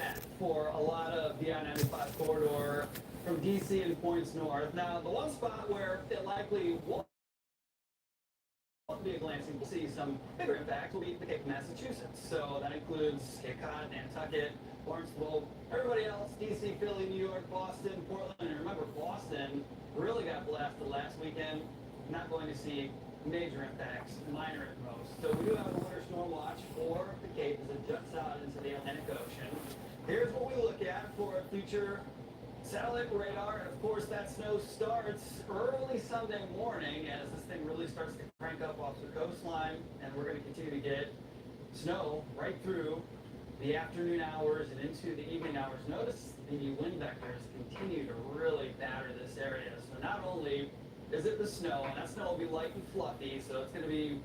at for a lot of the I-95 corridor from DC and points north. Now, the one spot where it likely won't be a glancing, we'll see some bigger impacts will be the Cape of Massachusetts. So that includes Cape Cod, Nantucket, Barnstable, everybody else, DC, Philly, New York, Boston, Portland. And remember, Boston really got blasted last weekend. Not going to see major impacts, minor at most. So we do have a winter storm watch for the Cape as it juts out into the Atlantic Ocean. Here's what we look at for future satellite radar, and of course that snow starts early Sunday morning as this thing really starts to crank up off the coastline, and we're going to continue to get snow right through the afternoon hours and into the evening hours. Notice the wind vectors continue to really batter this area. So not only is it the snow, and that snow will be light and fluffy, so it's going to be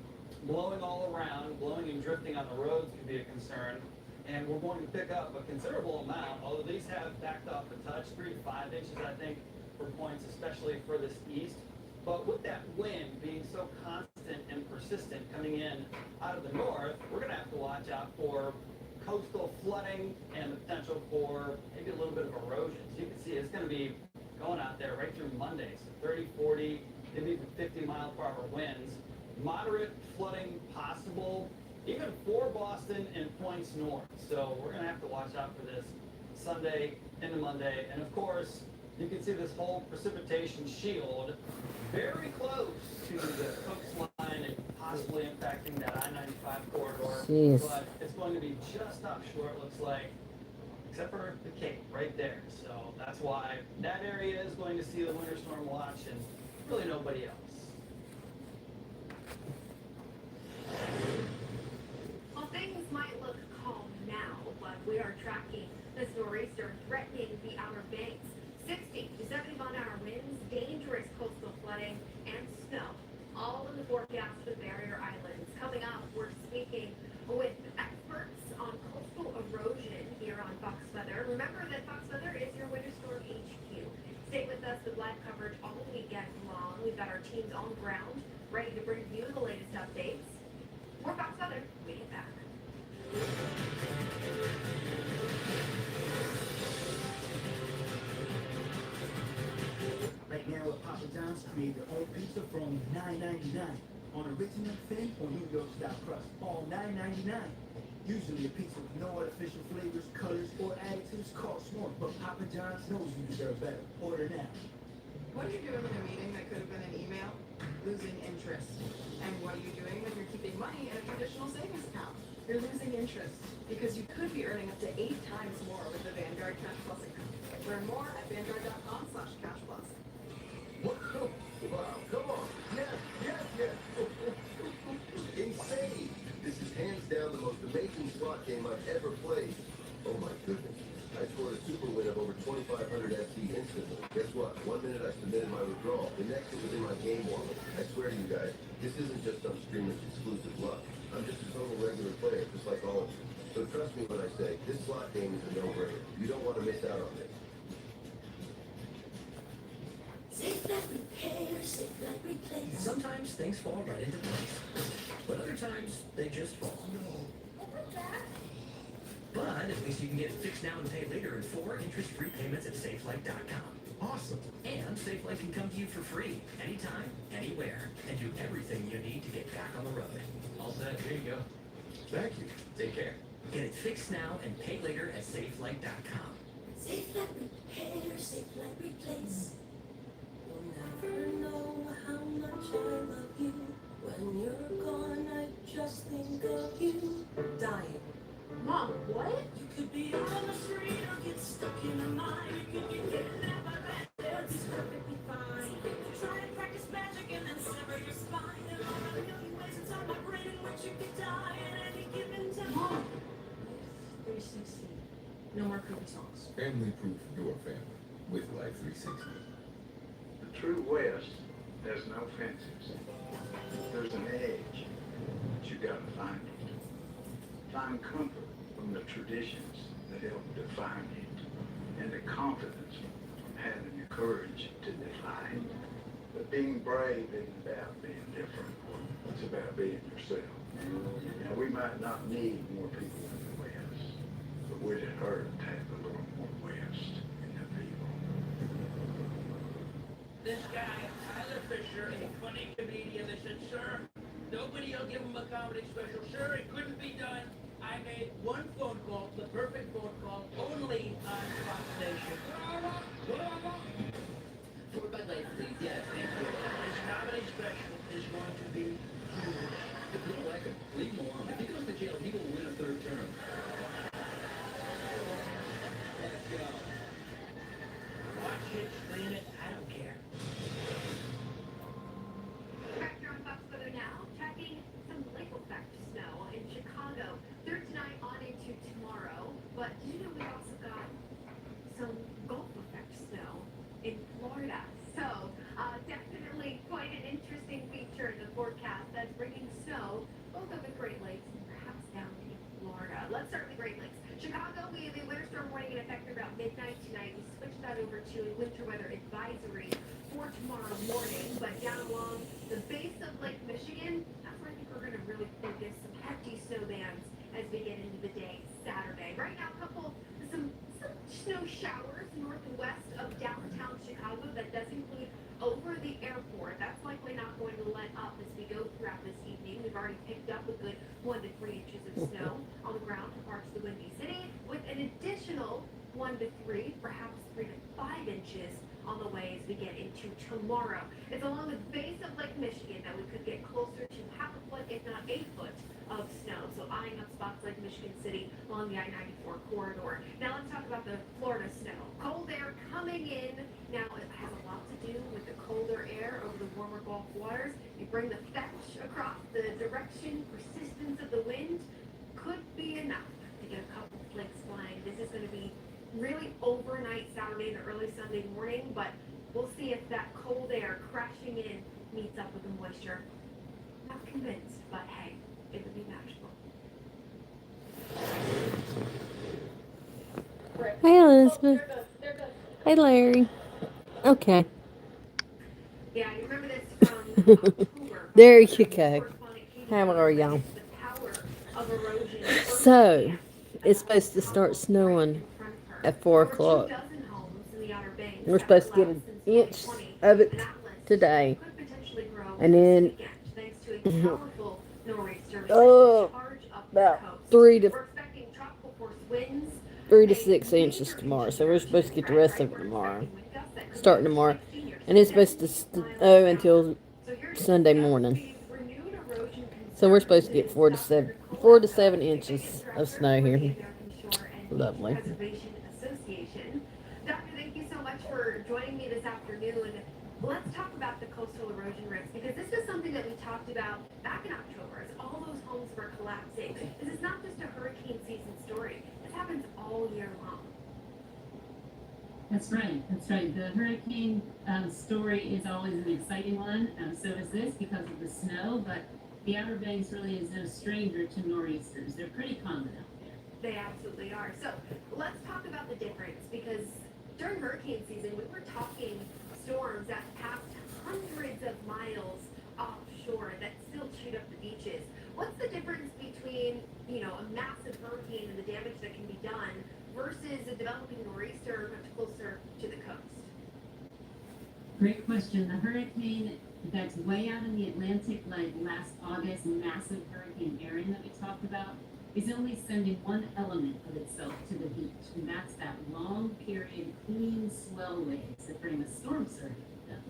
blowing all around, blowing and drifting on the roads could be a concern. And we're going to pick up a considerable amount, although these have backed off a touch, 3 to 5 inches, I think, for points, especially furthest east. But with that wind being so constant and persistent coming in out of the north, we're going to have to watch out for coastal flooding and the potential for maybe a little bit of erosion. So you can see it's going to be going out there right through Monday, so 30, 40, maybe even 50 mile per hour winds. Moderate flooding possible, even for Boston and points north. So we're going to have to watch out for this Sunday into Monday. And of course, you can see this whole precipitation shield very close to the coastline and possibly impacting that I-95 corridor. Jeez. But it's going to be just offshore, it looks like, except for the Cape right there. So that's why that area is going to see the winter storm watch and really nobody else. Well, things might look calm now, but we are tracking this nor'easter threatening the Outer Banks. 60 to 70 mile-an-hour winds, dangerous coastal flooding, and snow, all in the forecast for the barrier islands. Coming up, we're speaking with experts on coastal erosion here on Fox Weather. Remember that Fox Weather is your winter storm HQ. Stay with us with live coverage all weekend long. We've got our teams on ground, ready to bring you the latest updates. More Fox Weather, we get back. Right now at Papa John's, create your own pizza from $9.99 on original thin or New York style crust, all $9.99. Usually a pizza with no artificial flavors, colors, or additives costs more, but Papa John's knows you deserve better. Order now. What are you doing in a meeting that could have been an email? Losing interest. And what are you doing when you're keeping money in a traditional savings account? You're losing interest because you could be earning up to 8 times more with the Vanguard Cash Plus account. Learn more at vanguard.com/cashplus. Whoa, wow, come on. Yes, yes, yes. Insane. This is hands down the most amazing slot game I've ever played. Oh my goodness. I scored a super win of over 2,500 FC instantly. Guess what? 1 minute I submitted my withdrawal. The next it was in my game wallet. I swear to you guys, this isn't just some streamer's exclusive luck. I'm just a total regular player, just like all of you. So trust me when I say, this slot game is a no-brainer. You don't want to miss out on this. Safe like repair, safe like replace. Sometimes things fall right into place, but other times they just fall. But at least you can get it fixed now and pay later in 4 interest-free payments at SafeLight.com. Awesome. And SafeLight can come to you for free, anytime, anywhere, and do everything you need to get back on the road. All set, here you go. Thank you. Take care. Get it fixed now and pay later at SafeLight.com. Safe like repair, safe like replace. You'll never know how much I love you. When you're gone, I just think of you. Dying. Mom, what? You could be on the street or get stuck in a mine. You could get kidnapped by bandits. It's perfectly fine. Try to practice magic and then sever your spine. There are a million ways inside my brain in which you could die at any given time. Mom. 360. No more creepy songs. Family proof your family with Life 360. The true West has no fences. There's an edge, but you gotta find it. Find comfort from the traditions that help define it, and the confidence from having the courage to defy it. But being brave isn't about being different. It's about being yourself. Now, we might not need more people in the West, but would it hurt to have a little more West in the people? This guy, Tyler Fisher, a funny comedian, they said, sir, nobody will give him a comedy special. Sir, it couldn't be done. I made one phone call, the perfect phone call, only on Fox Nation. Forward by Lake, please. Yes, thank you. His comedy special is going to be huge. If you don't like him, leave him alone. If he goes to jail, he will win a third term. Let's go. Watch it, stream it, I don't care. Back here on Fox Weather now, tracking some lake effect snow in Chicago. Through tonight on into tomorrow. But did you know we also got some Gulf effect snow in Florida? So definitely quite an interesting feature in the forecast that's bringing snow both over the Great Lakes and perhaps down in Florida. Let's start with the Great Lakes. Chicago, we have a winter storm warning in effect around midnight tonight. We switched that over to a winter weather advisory for tomorrow morning. But down along the base of Lake Michigan, that's where I think we're going to really focus some hefty snow bands as we get into the day Saturday. Right now, some snow showers north and west of downtown Chicago. That does include over the airport. That's likely not going to let up as we go throughout this evening. We've already picked up a good 1 to 3 inches of snow on the ground for parts of the Windy City, with an additional 1 to 3, perhaps 3 to 5 inches on the way as we get into tomorrow. It's along the base of Lake Michigan that we could get closer to half a foot, if not 8 foot of snow. So eyeing up spots like Michigan City along the I-94 corridor. Now let's talk about the Florida snow. Cold air coming in. Now it has a lot to do with the colder air over the warmer Gulf waters. You bring the fetch across, the direction, persistence of the wind could be enough to get a couple flakes flying. This is going to be really overnight Saturday and early Sunday morning, but we'll see if that cold air crashing in meets up with the moisture. Not convinced, but hey, it would be magical. Hi, Elizabeth. Hi, Larry. Okay. Yeah, you remember this from October. There you go. How are y'all? The power of erosion. So, it's supposed to start snowing at 4 o'clock. We're supposed to get an inch of it today. And then, about 3 to 6 inches tomorrow. So we're supposed to get the rest of it tomorrow. Starting tomorrow. And it's supposed to snow until Sunday morning. So we're supposed to get 4 to 7 inches of snow here. Lovely. Doctor, thank you so much for joining me this afternoon. Let's talk about the coastal erosion risk, because this is something that we talked about back in October as all those homes were collapsing. This is not just a hurricane season story. This happens all year long. That's right. That's right. The hurricane story is always an exciting one. So is this because of the snow, but the Outer Banks really is no stranger to nor'easters. They're pretty common out there. They absolutely are. So let's talk about the difference, because during hurricane season, we were talking storms that passed hundreds of miles offshore that still chewed up the beaches. What's the difference between, a massive hurricane and the damage that can be done versus a developing nor'easter much closer to the coast? Great question. The hurricane that's way out in the Atlantic, like last August, massive Hurricane Erin that we talked about, is only sending one element of itself to the beach, and that's that long period clean swell waves that bring a storm surge with them.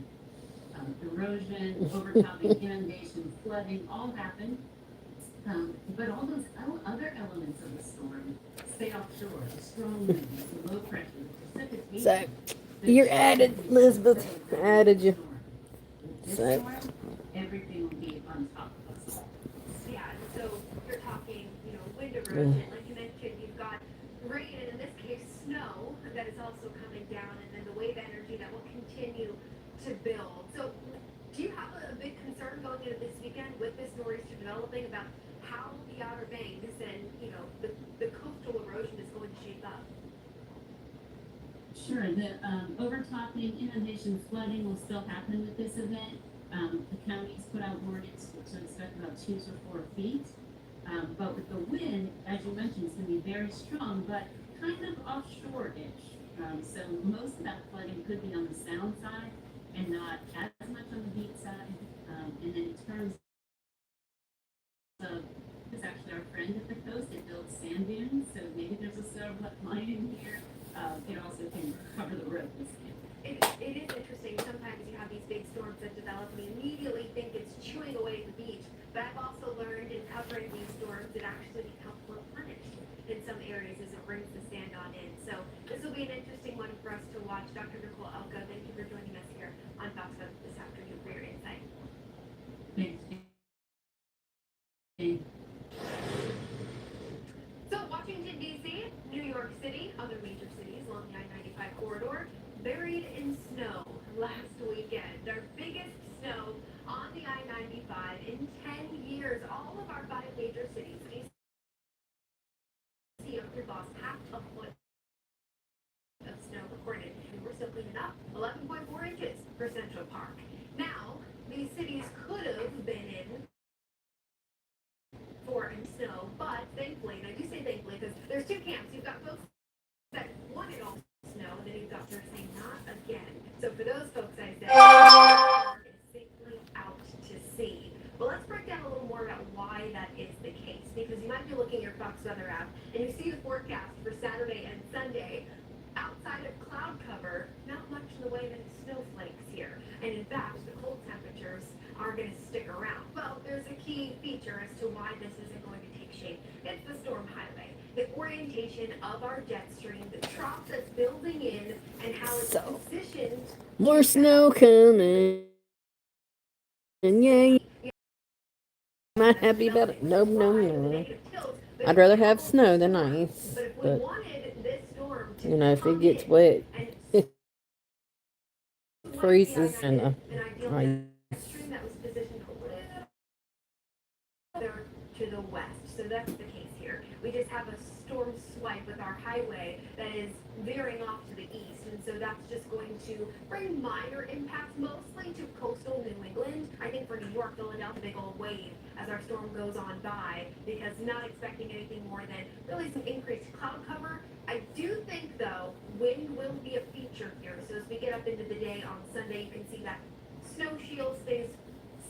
Erosion, overtopping, inundation, flooding, all happen. But all those other elements of the storm stay offshore. The strong winds, the low pressure, the precipitation. So, you're added, Elizabeth. Added you. This So. storm, everything will be on top of us. Yeah, so you're talking, wind erosion. Like you mentioned, you've got rain, and in this case, snow that is also coming down, and then the wave energy that will continue to build. So do you have a big concern going into this weekend with this nor'easter developing about how the Outer Banks and, the coastal erosion is going to shape up? Sure, the overtopping, inundation, flooding will still happen with this event. The counties put out warnings to expect about 2 to 4 feet. But with the wind, as you mentioned, it's going to be very strong, but kind of offshore-ish. So most of that flooding could be on the sound side and not as much on the beach side. And then in terms of, is actually our friend at the coast, it builds sand dunes, so maybe there's a silver line in here. It also can cover the road with sand. It is interesting. Sometimes you have these big storms that develop and you immediately think it's chewing away at the beach. But I've also learned in covering these storms, it actually can help replenish in some areas as it brings the sand on in. So this will be an interesting one for us to watch. Dr. Nicole Elko, thank you for joining us here on Fox 5 this afternoon for your insight. Thanks. So Washington, D.C., New York City, other major cities along the I-95 corridor, buried in snow last weekend. Our biggest snow on the I-95 in 10 years. All of our 5 major cities, D.C. lost half a foot of snow recorded, and we're still cleaning up. 11.4 inches for Central Park. Now, these cities could have been in for snow, but thankfully, and I do say thankfully because there's 2 camps. You've got folks that wanted all snow, and then you've got those saying not again. So for those folks, I say it's safely out to sea. Well, let's break down a little more about why that is the case, because you might be looking at your Fox weather app and you see the forecast for Saturday and Sunday. Outside of cloud cover, not much in the way of any snowflakes here. And in fact, the cold temperatures are going to stick around. Well, there's a key feature as to why this isn't going to take shape. It's the storm highway, the orientation of our jet stream, the trough that's building in, and how it's positioned. More snow coming. And yay. Am I happy about it? No, no, no. I'd rather have snow than ice. But, you know, if it gets wet, it freezes and ice. That was positioned a little to the west. So that's the case here. We just have a storm swipe with our highway that is veering off to the east. And so that's just going to bring minor impacts, mostly to coastal New England. I think for New York, Philadelphia, big old wave as our storm goes on by, because not expecting anything more than really some increased cloud cover. I do think, though, wind will be a feature here. So as we get up into the day on Sunday, you can see that snow shield stays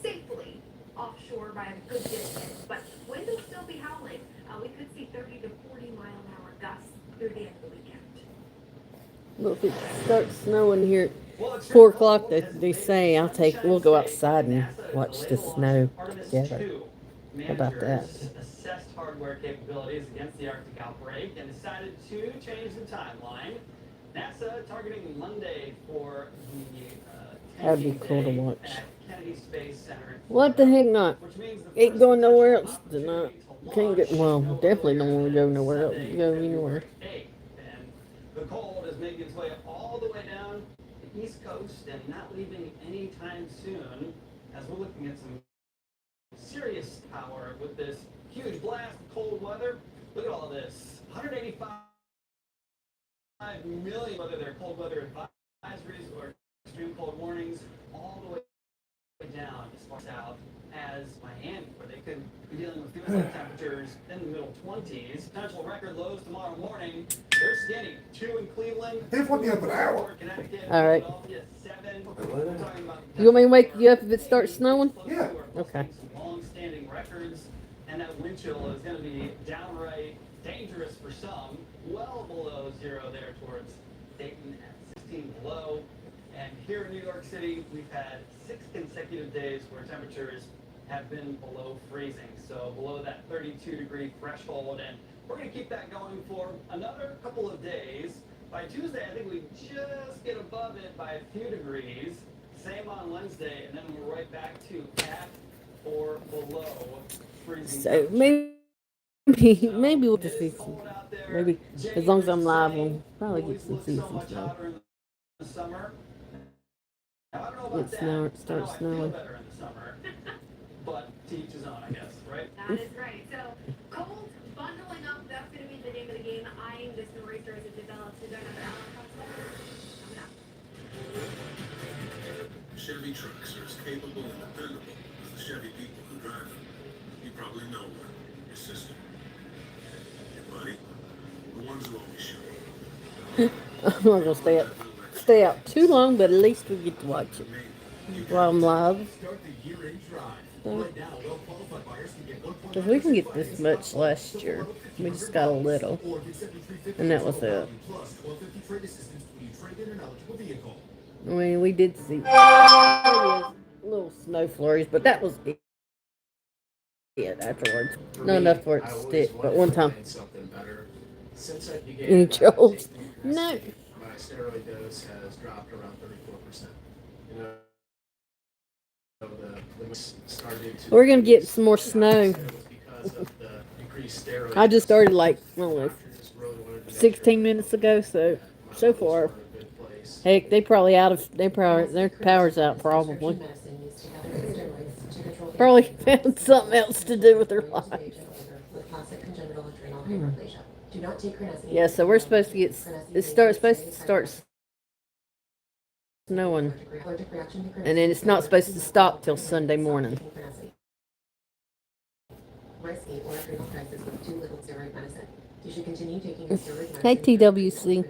safely offshore by a good distance, but wind will still be howling. We could see 30 to 40 mile an hour gusts through the end of the weekend. Well, if it starts snowing here at 4 o'clock, they say we'll go outside and watch the snow together. How about that? Assessed hardware capabilities against the Arctic outbreak and decided to change the timeline. NASA targeting Monday for the That'd be cool to watch. at Kennedy Space Center. What the heck not? Which means the Ain't first going nowhere official else tonight. opportunity to Can't get, launch well, no definitely don't earlier want to go than nowhere else. Sunday, Go February anywhere. 8th. And the cold is making its way all the way down the East Coast and not leaving anytime soon, as we're looking at some serious power with this huge blast of cold weather. Look at all of this. 185 million, whether they're cold weather advisories or extreme cold warnings, all the way down as far south as Miami, where they could be dealing with feels like temperatures in the middle 20s. Potential record lows tomorrow morning. They're skinny. 2 in Cleveland. If what the other hour. Connecticut. All right. Philadelphia, 7. We're talking about You want me to wake you up if it starts snowing? Yeah. Okay. some long-standing records, and that wind chill is going to be downright dangerous for some. Well below zero there towards Dayton at 16 below. And here in New York City, we've had 6 consecutive days where temperatures have been below freezing, so below that 32-degree threshold, and we're going to keep that going for another couple of days. By Tuesday, I think we just get above it by a few degrees. Same on Wednesday, and then we're right back to at or below freezing. So maybe we'll just see some. Maybe as long as I'm live, we'll probably get some see some snow. Summer. Now, I don't know about It snow, it starts I feel snowing. better in the summer, but to each his own, I guess, right? That is right. So, cold, bundling up, that's going to be the name of the game. Eyeing this nor'easter as it develops. Is there another hour coming up? Chevy trucks are as capable and dependable as the Chevy people who drive them. You probably know one. Your sister. Your buddy. The ones who always show. I'm not gonna stay out too long, but at least we get to watch it while I'm live. Start the year-end drive. Right now, well-qualified buyers can get 1.9% Because we can get this financing much on last year. We just got a little. or get 7350 And that was total it. value plus 1250 trade assistance when you trade in an eligible vehicle. I mean, we did see little snow flurries, but that was it afterwards. Not enough for it to stick, but one time. Something better. Since I began Any trolls? taking No. acid, my steroid dose has dropped around 34%. You know, the started to We're gonna get some more snow. it was because of the increased steroid I just started like, I don't know, doctors just really wanted to make 16 sure minutes ago, so so far. we're in a good place. Heck, they probably out of their power's out probably. Probably found something else to do with their lives. Yeah, so we're supposed to get supposed to start snowing, and then it's not supposed to stop till Sunday morning. Hey TWC.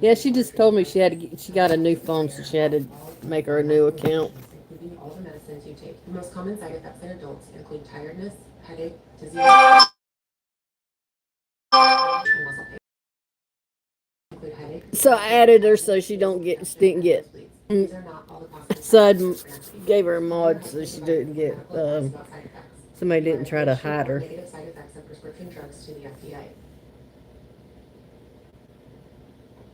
Yeah, she just told me she got a new phone, so she had to make her a new account. Including all the medicines you take. The most common side effects in adults include tiredness, headache, dizziness, and muscle pain. Include headache. So I added her so she didn't get. These are not all the possible So I gave her a mod so she didn't get. Somebody didn't try to hide her. Negative side effects of prescription drugs to the FDA.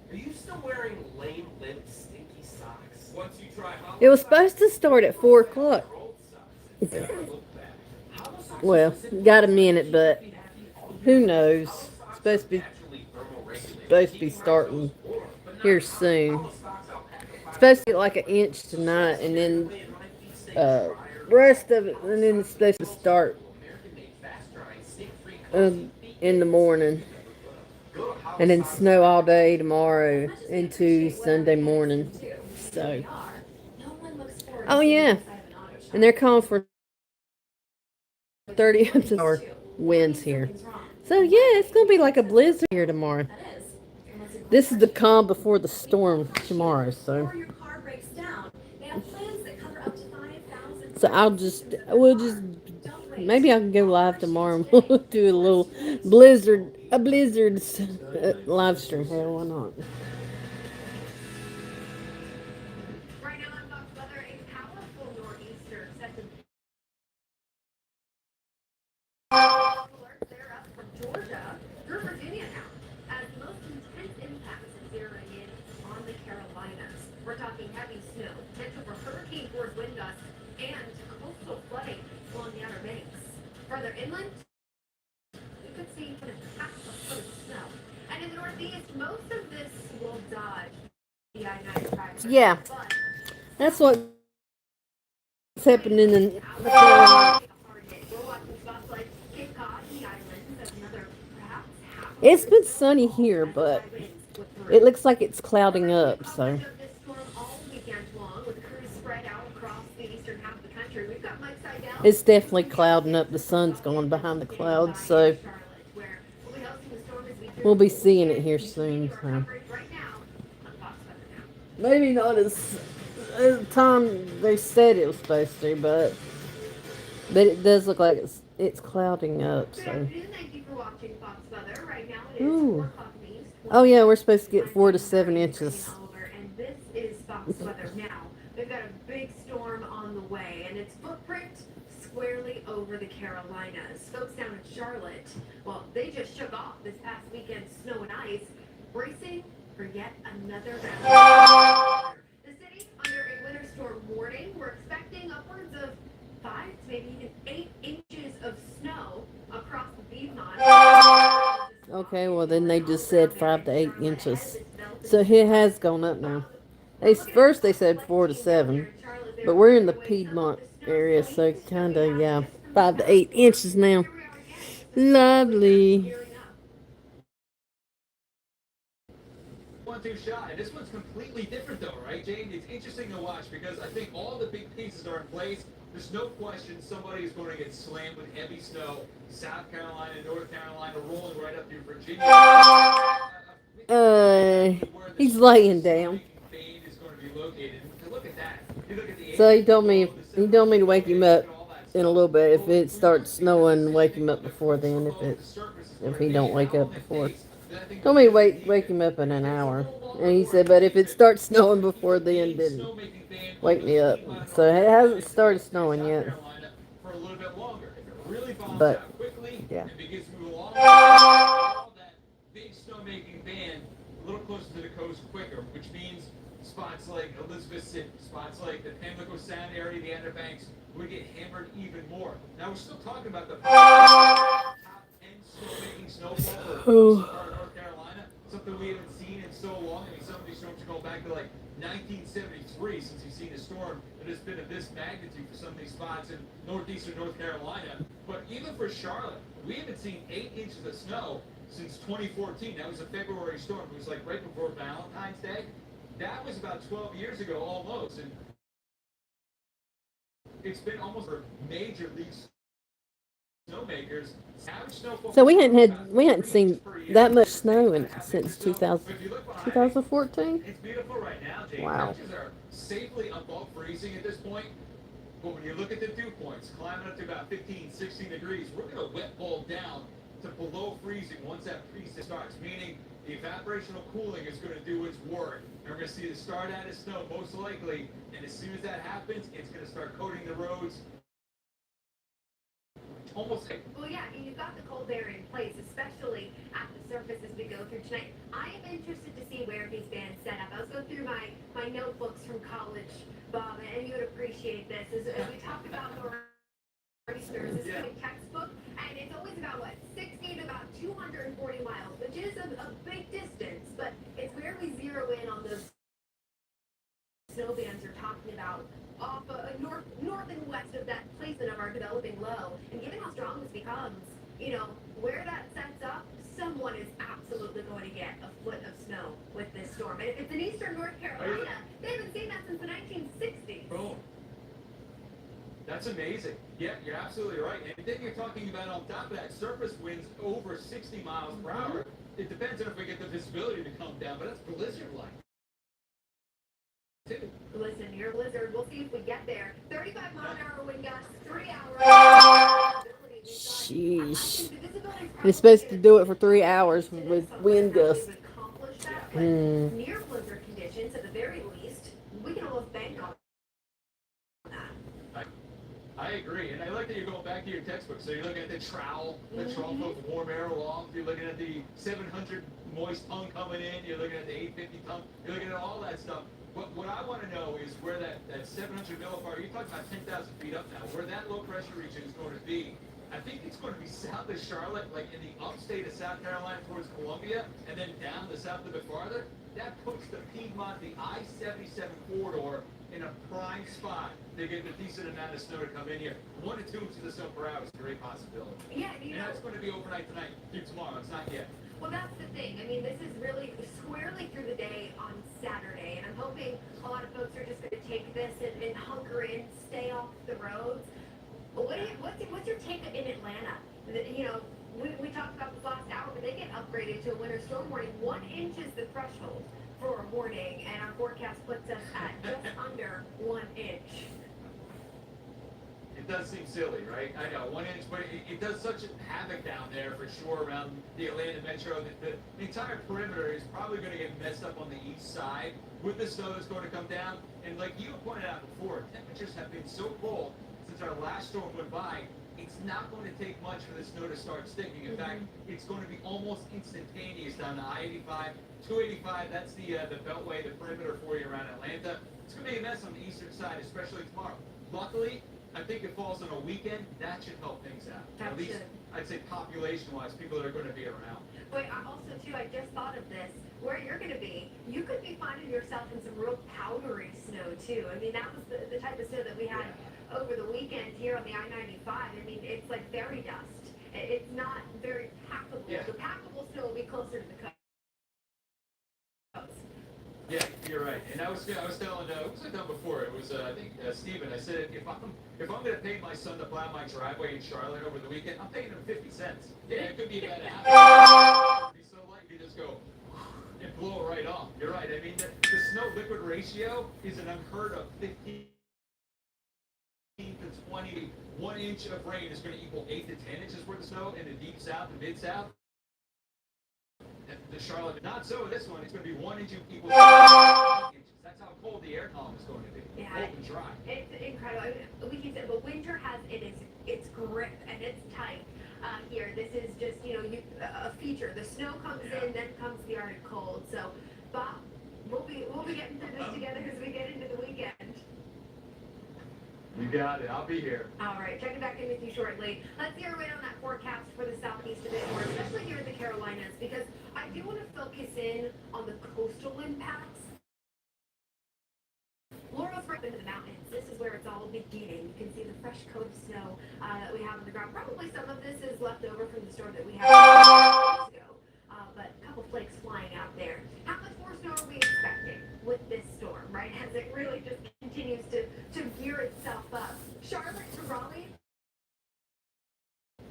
Are you still wearing lame, limp, stinky socks? Once you try It was supposed to start at 4 o'clock. Well, got a minute, but who knows? Supposed to be starting here soon. Supposed to get like an inch tonight, and then rest of it, and then it's supposed to start in the morning, and then snow all day tomorrow into Sunday morning. So, oh yeah, and they're calling for 30 hour winds here. So yeah, it's gonna be like a blizzard here tomorrow. This is the calm before the storm tomorrow. So we'll just maybe I can go live tomorrow and we'll do a little blizzard live stream. Hell, why not? Right now on Fox Weather, a powerful nor'easter set to alerts they're up from Georgia through Virginia now, as the most intense impacts are zeroing in on the Carolinas. We're talking heavy snow, potential for hurricane force wind gusts, and coastal flooding along the Outer Banks. Further inland, we could see even half a foot of snow. And in the Northeast, most of this will dodge the I-95. Yeah, that's what's happening in. It's been sunny here, but it looks like it's clouding up. So. It's definitely clouding up. The sun's going behind the clouds, so we'll be seeing it here soon. So. Maybe not as the time they said it was supposed to, but it does look like it's clouding up. So. Ooh. Oh yeah, we're supposed to get 4 to 7 inches. And this is Fox Weather now. We've got a big storm on the way, and its footprint squarely over the Carolinas. Folks down in Charlotte, well, they just shook off this past weekend's snow and ice, bracing for yet another round. The city under a winter storm warning. We're expecting upwards of 5 to maybe even 8 inches of snow across the Piedmont. Okay, well then they just said 5 to 8 inches, so it has gone up now. First they said 4 to 7, but we're in the Piedmont area, so kinda, yeah, 5 to 8 inches now. Lovely. 1-2 shot. And this one's completely different though, right, Jane? It's interesting to watch because I think all the big pieces are in place. There's no question somebody is going to get slammed with heavy snow. South Carolina, North Carolina, rolling right up through Virginia. He's laying down. So he told me to wake him up in a little bit. If it starts snowing, wake him up before then. If he don't wake up before, told me to wake him up in an hour. And he said, but if it starts snowing before then wake me up. So it hasn't started snowing yet. But yeah. Big snowmaking band a little closer to the coast quicker, which means spots like Elizabeth City, spots like the Pamlico Sound area, the Outer Banks, would get hammered even more. Now we're still talking about the top 10 snowmaking snowfall for North Carolina, something we haven't seen in so long. I mean, some of these storms are going back to like 1973 since you've seen a storm that has been of this magnitude for some of these spots in northeastern North Carolina. But even for Charlotte, we haven't seen 8 inches of snow since 2014. That was a February storm. It was like right before Valentine's Day. That was about 12 years ago almost. And it's been almost for major league snowmakers. So we hadn't seen that much snow since 2014. It's beautiful right now, Jake. Wow. Temperatures are safely above freezing at this point. But when you look at the dew points, climbing up to about 15, 16 degrees, we're going to wet ball down to below freezing once that freeze starts, meaning the evaporational cooling is going to do its work. And we're going to see the start out of snow most likely, and as soon as that happens, it's going to start coating the roads. Almost like, well, yeah, you've got the cold air in place, especially at the surface as we go through tonight. I am interested to see where he's been set up. I was going through my notebooks from college, Bob, and you would appreciate this. As we talk about nor'easters, this is a textbook, and it's always about, 60 to about 240 miles, which is a big distance, but it's where we zero in on those snow bands you're talking about off north and west of that placement of our developing low. And given how strong this becomes, where that sets up, someone is absolutely going to get a foot of snow with this storm. And if it's in eastern North Carolina, they haven't seen that since the 1960s. boom. That's amazing. Yeah, you're absolutely right. And then you're talking about on top of that, surface winds over 60 miles per hour. It depends on if we get the visibility to come down, but that's blizzard-like. Listen, your blizzard, we'll see if we get there. 35 mile an hour wind gusts, 3 hours. Sheesh. You're supposed to do it for 3 hours with wind gusts. Near blizzard conditions, at the very least, we can almost bank on that. I agree, and I like that you're going back to your textbook. So you're looking at the trowel, the trough of warm air aloft. You're looking at the 700 moist tongue coming in. You're looking at the 850 tongue. You're looking at all that stuff. What I want to know is where that 700 millibar, you're talking about 10,000 feet up now, where that low pressure region is going to be. I think it's going to be south of Charlotte, like in the upstate of South Carolina towards Columbia, and then down the south a bit farther. That puts the Piedmont, the I-77 corridor, in a prime spot to get a decent amount of snow to come in here. 1 to 2 inches of snow per hour is a great possibility. Yeah, and that's going to be overnight tonight through tomorrow. It's not yet. Well, that's the thing. I mean, this is really squarely through the day on Saturday, and I'm hoping a lot of folks are just going to take this and hunker in, stay off the roads. What's your take in Atlanta? We talked about this last hour, but they get upgraded to a winter storm warning. 1 inch is the threshold for a warning, and our forecast puts us at just under 1 inch. It does seem silly, right? I know, 1 inch, but it does such havoc down there for sure around the Atlanta metro. The entire perimeter is probably going to get messed up on the east side with the snow that's going to come down. And like you pointed out before, temperatures have been so cold since our last storm went by. It's not going to take much for the snow to start sticking. In fact, it's going to be almost instantaneous down to I-85, 285. That's the beltway, the perimeter for you around Atlanta. It's going to be a mess on the eastern side, especially tomorrow. Luckily, I think it falls on a weekend. That should help things out. At least, I'd say population-wise, people that are going to be around. But also, too, I just thought of this. Where you're going to be, you could be finding yourself in some real powdery snow, too. I mean, that was the type of snow that we had over the weekend here on the I-95. I mean, it's like fairy dust. It's not very packable. The packable snow will be closer to the coast. I was telling, who was I telling before? It was, I think, Steven. I said, if I'm going to pay my son to plow my driveway in Charlotte over the weekend, I'm paying him 50 cents. Yeah, it could be about half. It'd be so light, you just go, and blow it right off. You're right. I mean, the snow liquid ratio is an unheard of 15 to 20. 1 inch of rain is going to equal 8 to 10 inches worth of snow in the deep south and mid south. The Charlotte, not so this one. It's going to be 1 inch equals 8 inches. That's how cold the air column is going to be. Yeah, cold and dry. It's incredible. I mean, we keep saying, but winter has its grip and it's tight. Here, this is just a feature. The snow comes in, then comes the Arctic cold. So, Bob, we'll be getting through this together as we get into the weekend. You got it. I'll be here. All right, checking back in with you shortly. Let's zero in on that forecast for the southeast a bit more, especially here in the Carolinas, because I do want to focus in on the coastal impacts. Laurel's right into the mountains. This is where it's all beginning. You can see the fresh coat of snow that we have on the ground. Probably some of this is left over from the storm that we had days ago, but a couple flakes flying out there. How much more snow are we expecting with this storm, right? As it really just continues to gear itself up. Charlotte to Raleigh.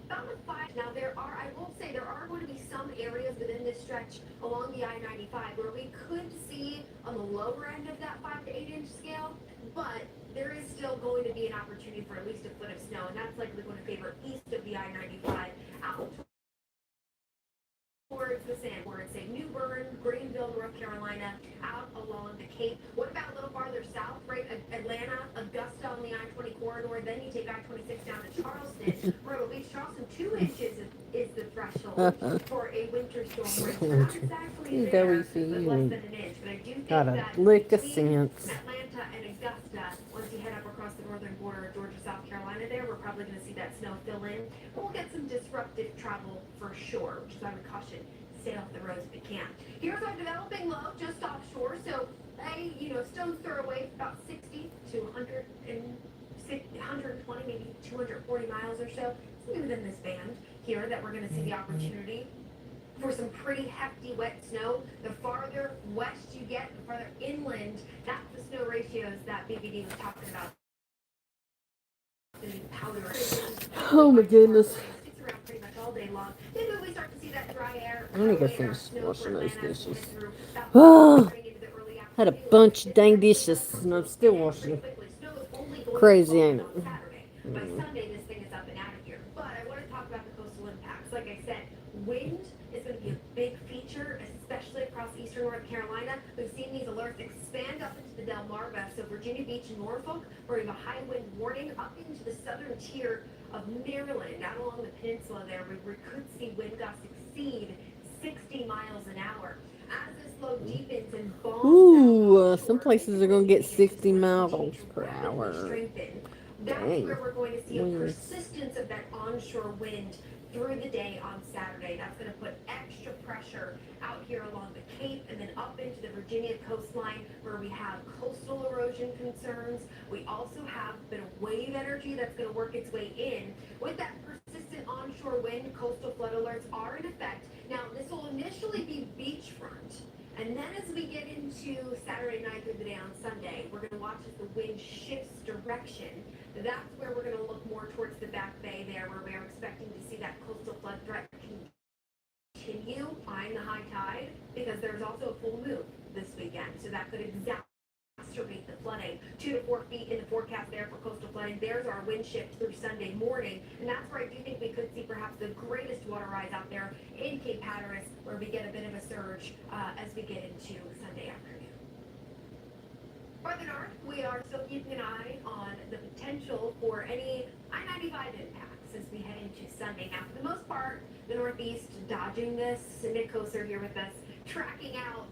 About with 5. Now I will say there are going to be some areas within this stretch along the I-95 where we could see on the lower end of that 5 to 8 inch scale, but there is still going to be an opportunity for at least a foot of snow, and that's likely going to favor east of the I-95 out towards the sand, towards say New Bern, Greenville, North Carolina, out along the Cape. What about a little farther south, right? Atlanta, Augusta on the I-20 corridor, then you take I-26 down to Charleston. Myrtle Beach, Charleston, 2 inches is the threshold for a winter storm. We're not exactly there, but less than an inch. But I do think Got a that lick of between sense. Atlanta and Augusta, once you head up across the northern border of Georgia, South Carolina there, we're probably going to see that snow fill in. But we'll get some disruptive travel for sure, which is why we caution, stay off the roads if you can. Here's our developing low just offshore, so stone's throw away about 60 to 120, maybe 240 miles or so. It's within this band here that we're going to see the opportunity for some pretty hefty wet snow. The farther west you get, the farther inland, that's the snow ratios that BBD was talking about. Oh my goodness. Sticks around pretty much all day long. Then when we start to see that dry air, I'm gonna go finish washing those dishes. Had a bunch of dang dishes and I'm still washing. Crazy, ain't it? By Sunday, this thing is up and out of here. But I want to talk about the coastal impacts. Like I said, wind is going to be a big feature, especially across eastern North Carolina. We've seen these alerts expand up into the Delmarva, so Virginia Beach and Norfolk, where we have a high wind warning up into the southern tier of Maryland, out along the peninsula there, where we could see wind gusts exceed 60 miles an hour. As this low deepens and bombs Ooh, some places are going to get 60 miles per hour. That's Dang. where we're going to see a persistence of that onshore wind through the day on Saturday. That's going to put extra pressure out here along the Cape and then up into the Virginia coastline where we have coastal erosion concerns. We also have a bit of wave energy that's going to work its way in. With that persistent onshore wind, coastal flood alerts are in effect. Now, this will initially be beachfront. And then as we get into Saturday night through the day on Sunday, we're going to watch as the wind shifts direction. That's where we're going to look more towards the Back Bay there, where we are expecting to see that coastal flood threat continue behind the high tide, because there's also a full moon this weekend. So that could exacerbate the flooding. 2 to 4 feet in the forecast there for coastal flooding. There's our wind shift through Sunday morning. And that's where I do think we could see perhaps the greatest water rise out there in Cape Hatteras, where we get a bit of a surge as we get into Sunday afternoon. Farther north, we are still keeping an eye on the potential for any I-95 impacts as we head into Sunday. Now, for the most part, the Northeast dodging this. Nick Koser here with us, tracking out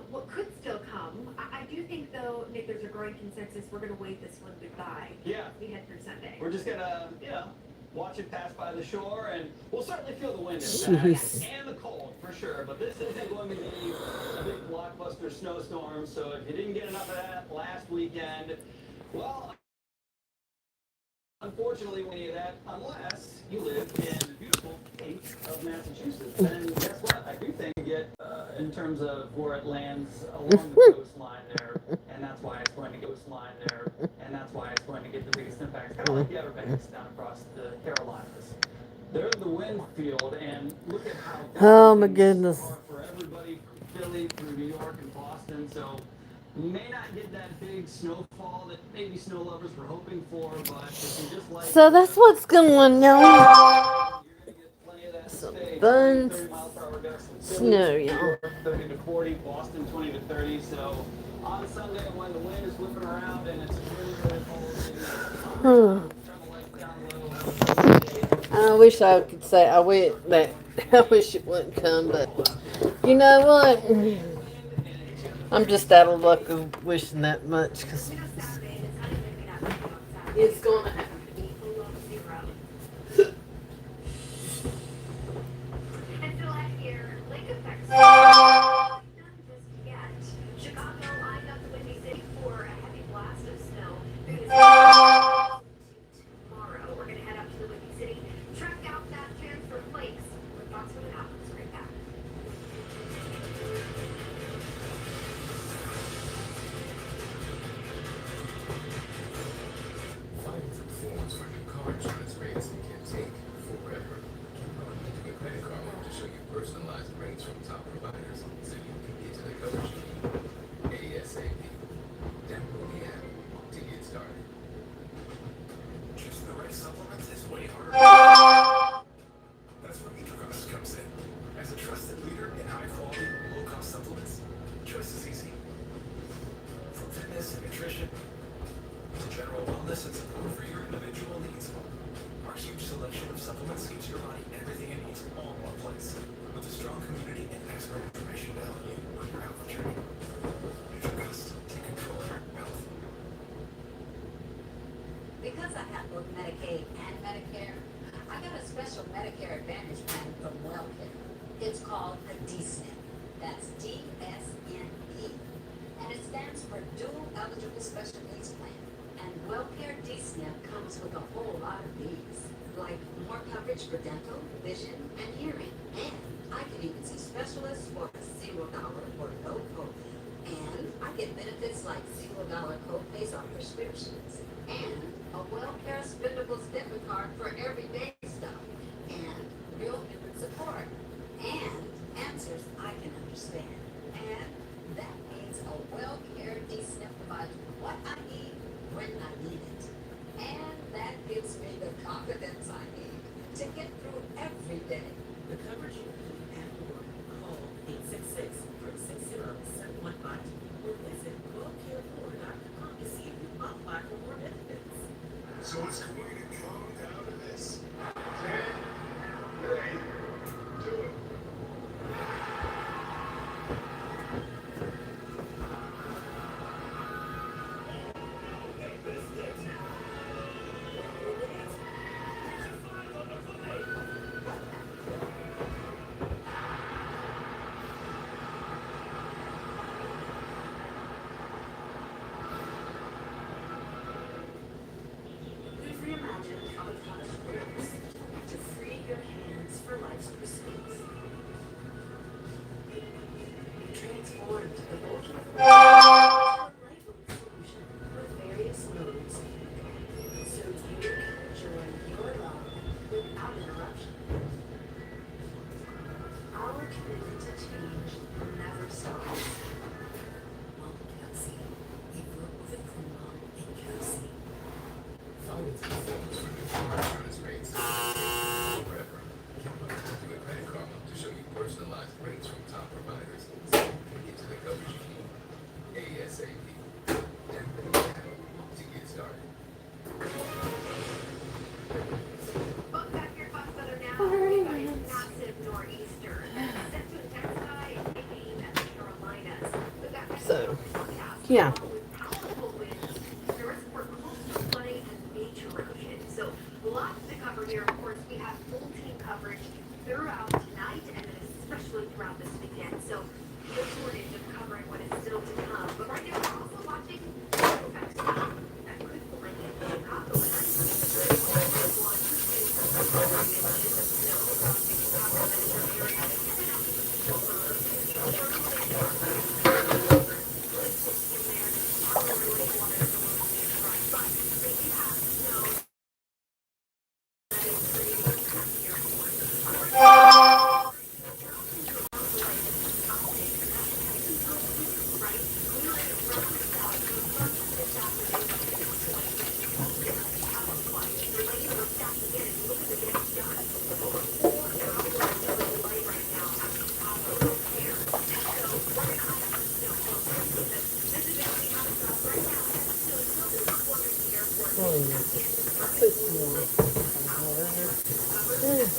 what could still come. I do think, though, Nick, there's a growing consensus we're going to wave this one goodbye. Yeah. As we head through Sunday. We're just going to, watch it pass by the shore, and we'll certainly feel the wind impact and the cold for sure. But this isn't going to be a big blockbuster snowstorm. So if you didn't get enough of that last weekend, well, unfortunately, we need that unless you live in the beautiful state of Massachusetts. And guess what? I do think you get in terms of where it lands along the coastline there, and that's why it's going to get the biggest impact. Kind of like the Outer Banks down across the Carolinas. They're the wind field, and look at how Oh my things goodness. are for everybody from Philly through New York and Boston. So we may not get that big snowfall that maybe snow lovers were hoping for, but if you just like So that's what's going on. you're gonna get plenty of that Some today. 20 fun to 30 mile per hour gusts in snow, Philly, New y'all. York 30 to 40, Boston 20 to 30. So on Sunday when the wind is whipping around and it's really, really cold, I wish I could say I wish that I wish it wouldn't come, but you know what? I'm just out of luck of wishing that much because it's gonna happen. And so last year, lake effects. None just yet. Chicago lined up the Windy City for a heavy blast of snow. Tomorrow, we're going to head up to the Windy City, track out that chance for flakes. We're thoughts from the mountains right back. Fighting through forms for new car insurance rates can take forever. Do a credit card to show you personalized rates from top providers so you can get to the coverage you need ASAP. Download the app to get started. Choosing the right supplements is way harder. That's where Nutricos comes in. As a trusted leader in high-quality, low-cost supplements, choice is easy. From fitness and nutrition to general wellness and support for your individual needs, our huge selection of supplements gives your body everything it needs all in one place, with a strong community and expert information to help you on your health journey. Nutricos, take control of your health. Because I have both Medicaid and Medicare, I got a special Medicare Advantage plan from WellCare. It's called a DSNP. That's DSNP. And it stands for Dual Eligible Special Needs Plan. And WellCare DSNP comes with a whole lot of these, like more coverage for dental, vision, and hearing. And I can even see specialists for $0 or no copay. And I get benefits like $0 copays on prescriptions. And a WellCare Spendables debit card for everyday stuff. And real human support. And answers I can understand. And that means a WellCare DSNP provides what I need when I need it. And that gives me the confidence I need to get through every day. The coverage you need at work. Call 866-360-7152 or visit WellCareFlorida.com to see if you qualify for more benefits. So it's going to come down to this. 10, 9, 2. We've reimagined how the product works to free your hands for life's pursuits. Transformed the bulky lightweight solution with various modes so you can enjoy your love without interruption. Our commitment to change never stops. Multi-Kelsey, a group with a criminal in Kelsey. Fighting through forms for new car insurance rates forever. Do a credit card to show you personalized rates from top providers so you can get to the coverage you need ASAP. Download the app to get started. Book back your bucks weather now. We've got a massive nor'easter. Set to intensify and making at the Carolinas. We've got So, forecast yeah. with powerful winds. The risk for coastal flooding and beach erosion. So lots to cover here. Of course, we have full team coverage throughout tonight and then especially throughout this weekend. So no shortage of covering what is still to come. But right now we're also watching effects that could bring in Chicago. And I'm snow across the Chicago metro area and out to the suburbs. Put some more water in there.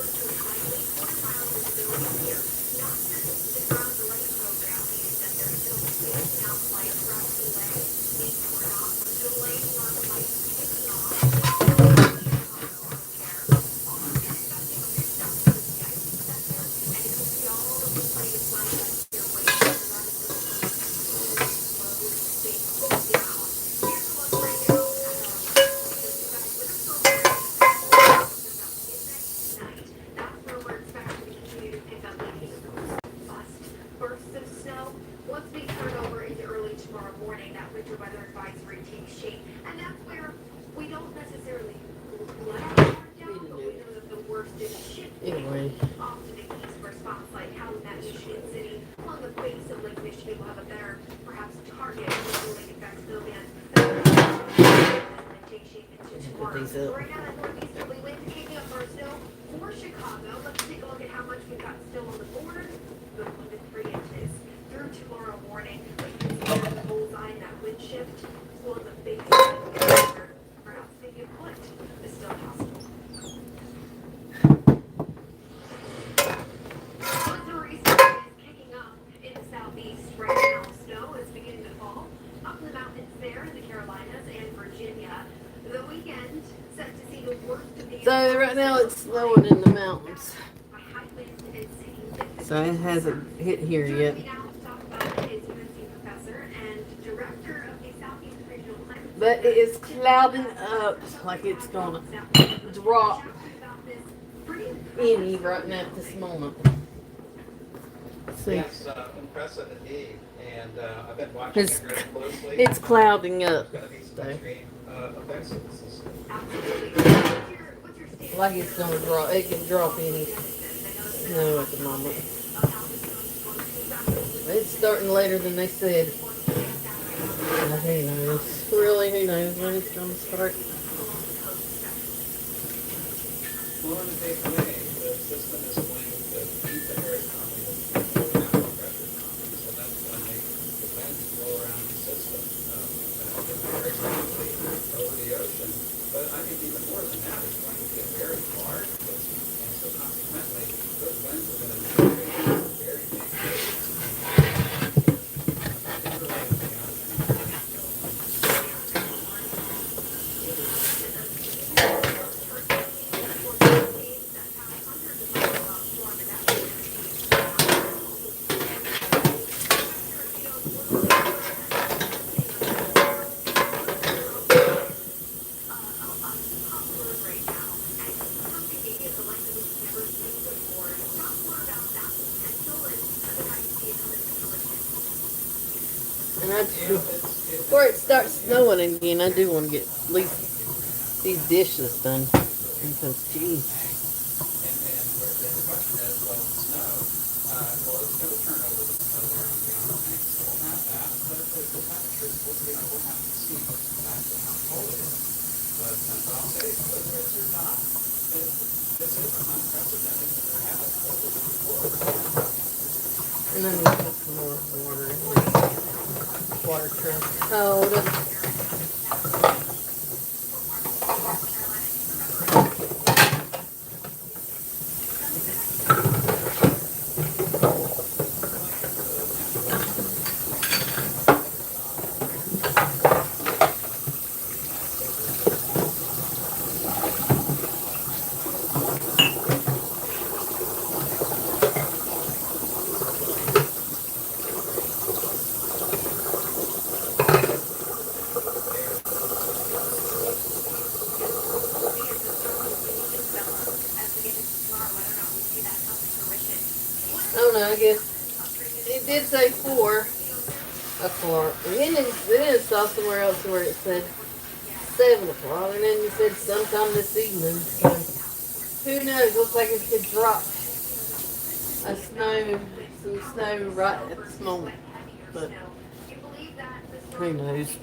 Bursts of snow. Once we turn over into early tomorrow morning, that winter weather advisory takes shape, and that's where we don't necessarily let our guard down, but we know that the worst is shifting Anyway. off to the east, where spots like Calumet, Michigan City, along the base of Lake Michigan will have a better, perhaps, target for the lake effect snowbands. Take shape into tomorrow. So right now, that northeasterly wind kicking up our snow for Chicago. Let's take a look at how much we've got still on the border. Good 1 to 3 inches through tomorrow morning. There's the bullseye and that wind shift on the base of the border. Perhaps maybe a foot is still possible. Missouri season is kicking up in the southeast right now. Snow is beginning to fall up in the mountains there in the Carolinas and Virginia. The weekend set to see the worst of the So right now it's snowing in the mountains. high winds and significant So it hasn't hit here yet. now to talk about is UNC professor and director of the Southeast Regional Climate But it is clouding up like it's gonna drop any right now at this moment. See, Yes, impressive indeed, and I've been watching it's, it very closely. it's clouding up. There's going to be some So, extreme effects of the system. like it's gonna drop. It can drop any snow at the moment. It's starting later than they said. Who knows? Really, who knows when it's gonna start? Well, in the day for me, the system is going to keep the area coming with natural pressure coming, so that's going to make the winds blow around the system very rapidly over the ocean. But I think even more than that, it's going to be a very large system, and so consequently, those winds are going to generate very big waves. And I do, before it starts snowing again, I do want to get at least these dishes done. Because, geez. And the question is, well, the snow, well, it's going to turn over the snow there on the outer banks, so we'll have that, but the temperatures, we'll have to see exactly how cold it is. But I'll say, whether it's or not, this is unprecedented that there haven't been this before. And then we put some more water in there. Water turns cold. I don't know, I guess it did say 4 o'clock. And then it saw somewhere else where it said 7 o'clock. And then it said sometime this evening. So who knows? Looks like it could drop some snow right at this moment. But who knows?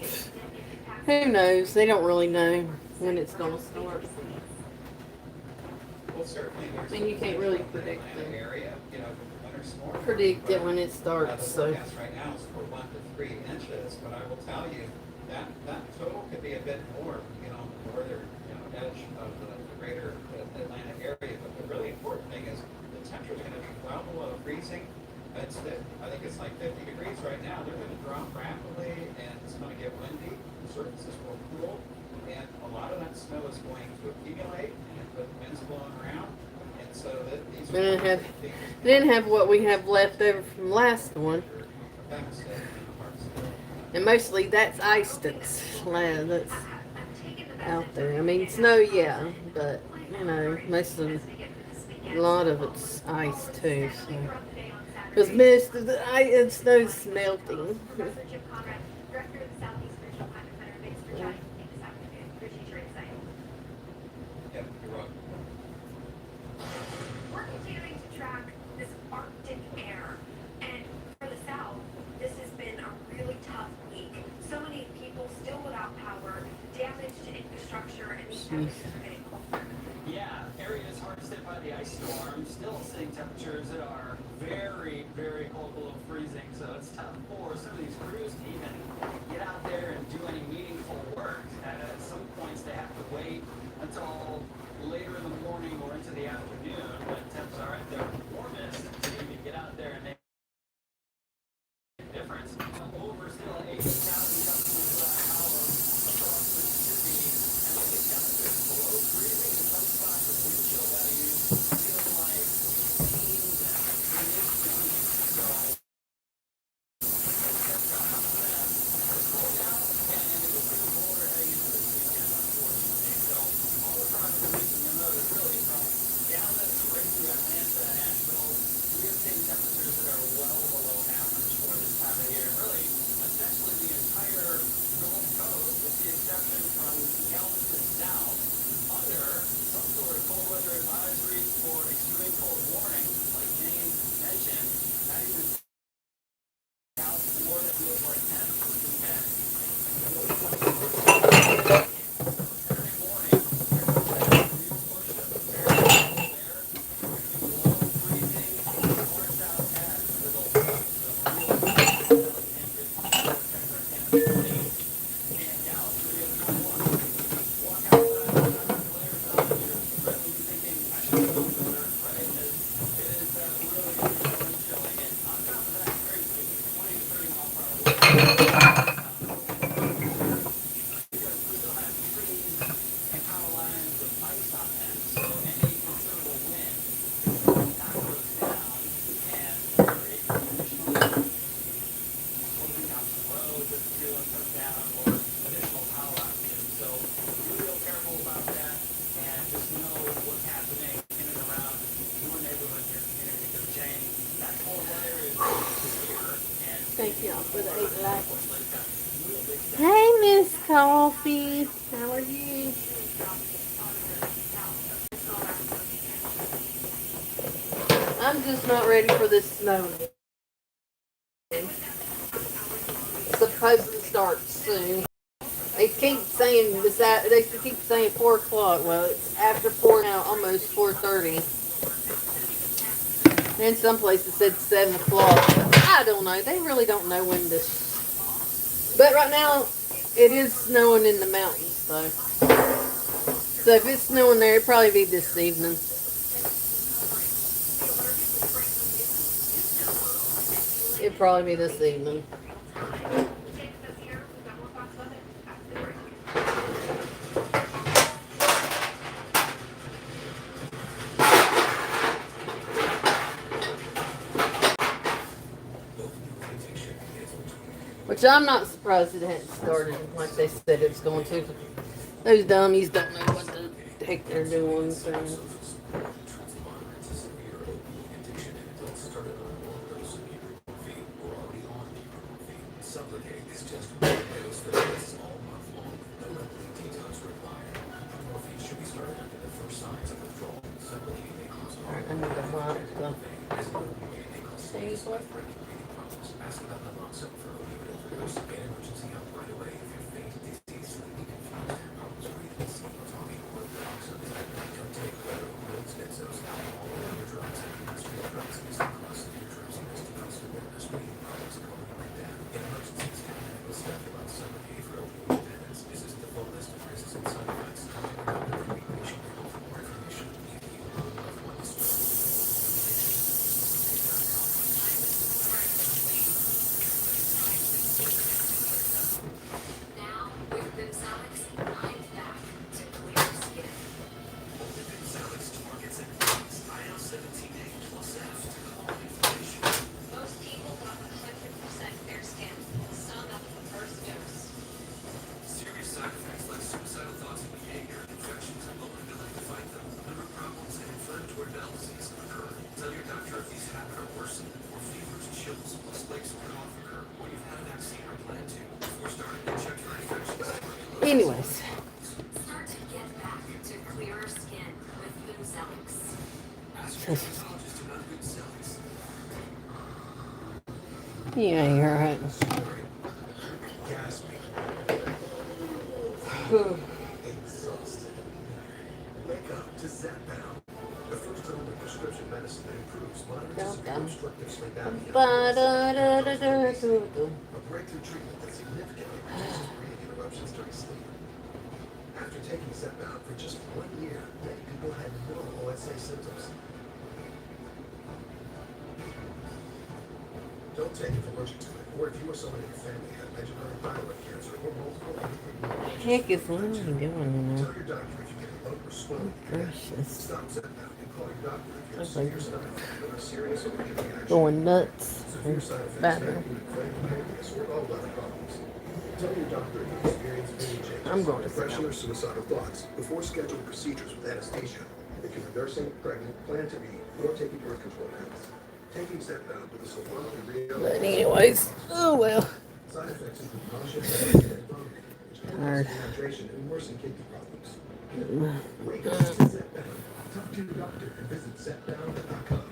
Who knows? They don't really know when it's going to start. Well, certainly, I mean, you can't really predict the area, winter storm. predict it when it starts. So The forecast right now is for 1 to 3 inches, but I will tell you, that total could be a bit more, northern, edge of the greater Atlanta area. But the really important thing is the temperature is going to be well below freezing. I think it's like 50 degrees right now. They're going to drop rapidly, and it's going to get windy. The surfaces will cool, and a lot of that snow is going to accumulate, and with winds blowing around. And so that these didn't have what we have left over from last one. effects And mostly that's ice that's out there. I mean, snow, yeah, but most of a lot of it's ice too. So because most of the ice and snow's melting. Yep, you're right. We're continuing to track this Arctic air, and for the South, this has been a really tough week. So many people still without power, damage to infrastructure, and these temperatures are getting colder. Yeah, areas hard hit by the ice storm, still seeing temperatures that are very, very cold below freezing, so it's tough for some of these crews to even get out there and do any meaningful work. At some points, they have to wait until later in the morning or into the afternoon when temps are at their warmest to even get out there and make a difference. Over still 80,000 customers per hour across Mississippi, and look at temperatures below freezing in some spots with wind chill values feeling like teens and mid-20s. So it's cold now, and it was pretty colder heading into this weekend, unfortunately. So all across the region, you'll notice really from Dallas right through Atlanta, Nashville, we are seeing temperatures that are well below average for this time of year. Really, essentially the entire Gulf Coast, with the exception from Galveston south, under some sort of cold weather advisory or extreme cold warning, like Jane mentioned, not even out more than feels like 10 for the weekend. Saturday morning, there's a new push of very cold air, below freezing, far south past the Gulf Coast. So we're really and Dallas, we have 21. Walk outside without your flares on, you're really thinking, I should feel better, right? It is really going to be bone chilling. And on top of that, very sticky, 20 to 30 mile per hour winds. Because we still have trees and power lines with ice on them, so any considerable wind is going to knock those down and create additional closing down some roads if the ceiling comes down or additional power outages. So be real careful about that and just know what's happening in and around your neighborhood, your community. Because Jane, that cold weather is here and Thank y'all for the 8 likes. unfortunately it's got real big steps. Hey, Miss Coffee. How are you? I'm just not ready for this snow. It's supposed to start soon. They keep saying they keep saying 4 o'clock. Well, it's after 4 now, almost 4:30. And some places said 7 o'clock. I don't know. They really don't know when this. But right now, it is snowing in the mountains, though. So if it's snowing there, it'll probably be this evening. It'll probably be this evening. Which I'm not surprised it hadn't started like they said it's going to. Those dummies don't know what the heck they're doing. So. Alright, I need to mark the stage one. Ask about the lump sum for opioid overdose. Get emergency help right away if you're faint, dizzy, sleepy, confused, problems breathing, sleep, talking, or dioxins. Don't take whether opioids, benzos, alcohol, or other drugs. Street drugs is the cost of your drowsiness, decreased awareness, breathing problems, and going like that. In emergencies, get medical stuff about some behavioral your plan to before starting to check for infections. Anyways. Start to get back to clearer skin with Boozelix. Ask your dermatologist about Boozelix. Yeah, you're right. Gasping. Exhausted. Wake up to Zepbound, the first and only prescription medicine that improves moderate to severe obstructive sleep apnea. A breakthrough treatment that significantly reduces breathing interruptions during sleep. After taking Zepbound for just 1 year, many people had no OSA symptoms. Don't take it if allergic to it, or if you or someone in your family had medullary thyroid cancer or multiple Heck is what I'm doing, you know. Tell your doctor if you get a lump or swelling. Gracious. Stop Zepbound and call your doctor if you have severe side effects or a serious allergic reaction. Going nuts. Severe side effects Bathroom. include inflamed pancreas or gallbladder problems. Tell your doctor if you experience any changes, I'm going to depression or suicidal thoughts before scheduling procedures with anesthesia. If you're nursing, pregnant, plan to be, or taking birth control pills. Taking Zepbound with a salami real. But anyways, oh well. Side effects include nausea, diarrhea, and vomiting, which can cause Tired. dehydration and worsen kidney problems. Wake up to Zepbound. Talk to your doctor and visit Zepbound.com.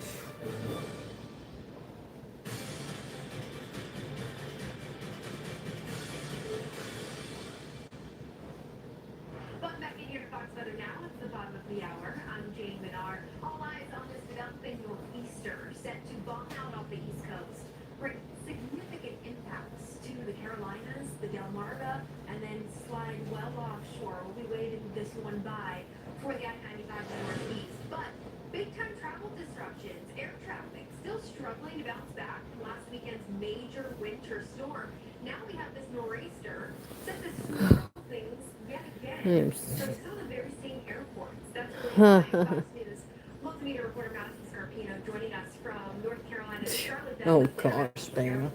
Welcome back in here to Fox Weather Now. It's the bottom of the hour. I'm Jane Menard. All eyes on this developing nor'easter set to bomb out off the East Coast, bring significant impacts to the Carolinas, the Delmarva, and then slide well offshore. We'll be waiting this one by for the I-95 in the northeast. But big-time travel disruptions, air traffic still struggling to bounce back from last weekend's major winter storm. Now we have this nor'easter set to snarl things yet again. So some of the very same airports. That's really Fox News multimedia reporter Madison Scarpino joining us from North Carolina's Charlotte. Oh gosh, damn.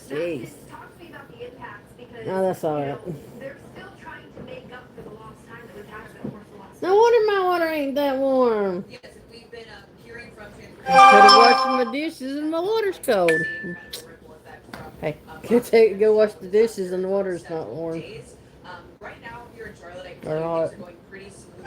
Jeez. Talk to me about the impacts because No, that's all right. they're still trying to make up for the lost time that we've had over the course of the last. No wonder my water ain't that warm. Yes, we've been hearing from Instead of washing my dishes and my water's cold. Hey, go wash the dishes and the water's not warm. Right now here in Charlotte, I think Or hot. things are going pretty smooth.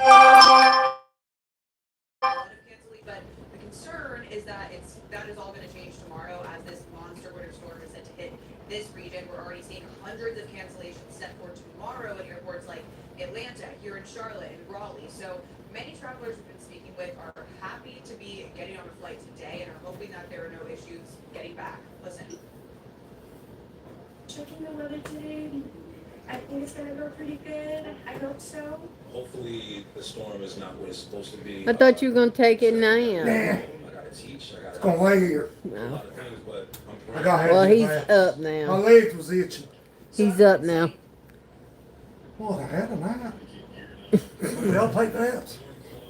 But the concern is that that is all going to change tomorrow as this monster winter storm is set to hit this region. We're already seeing hundreds of cancellations set for tomorrow at airports like Atlanta, here in Charlotte, and Raleigh. So many travelers we've been speaking with are happy to be getting on a flight today and are hoping that there are no issues getting back. Listen. Checking the weather today. I think it's gonna go pretty good. I hope so. Hopefully the storm is not what it's supposed to be. I thought you were gonna take it now. I gotta teach. I gotta. It's gonna lay here. A lot of things, but I'm I got Well, half he's back. up My now. legs was itching. He's up now. What, I had a nap? We all take naps.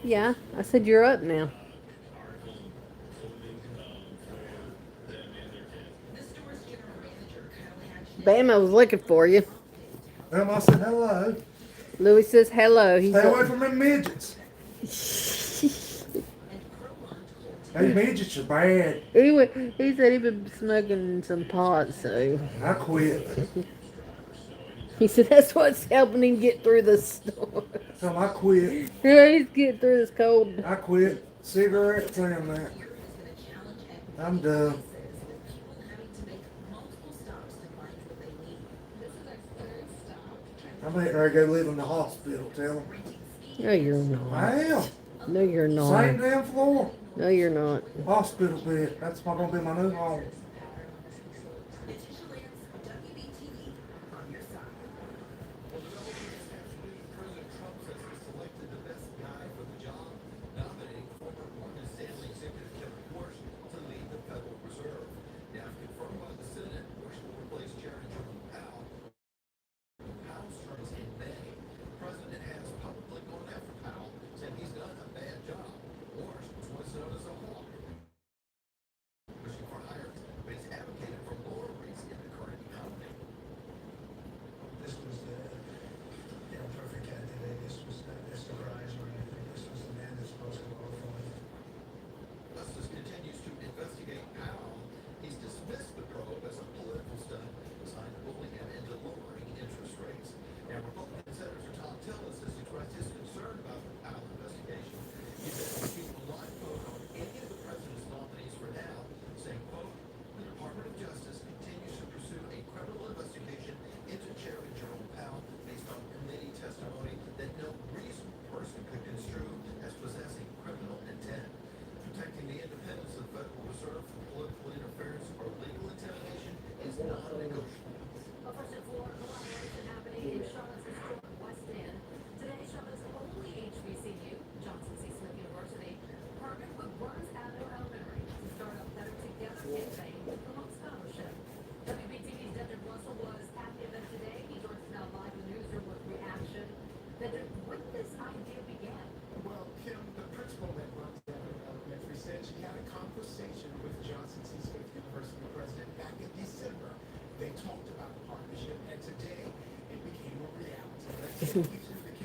Yeah, I said you're up now. Bama was looking for you. Well, I said hello. Louis says hello. He's Stay away up. from them midgets. These midgets are bad. He said he'd been smoking some pot, so I quit. he said that's what's helping him get through the storm. So I quit. Yeah, he's getting through this cold. I quit. Cigarettes and that. I'm done. I'm getting ready to go live in the hospital, tell them. No, you're not. I am. No, you're not. Same damn floor. No, you're not. Hospital bed. That's going to be my new home.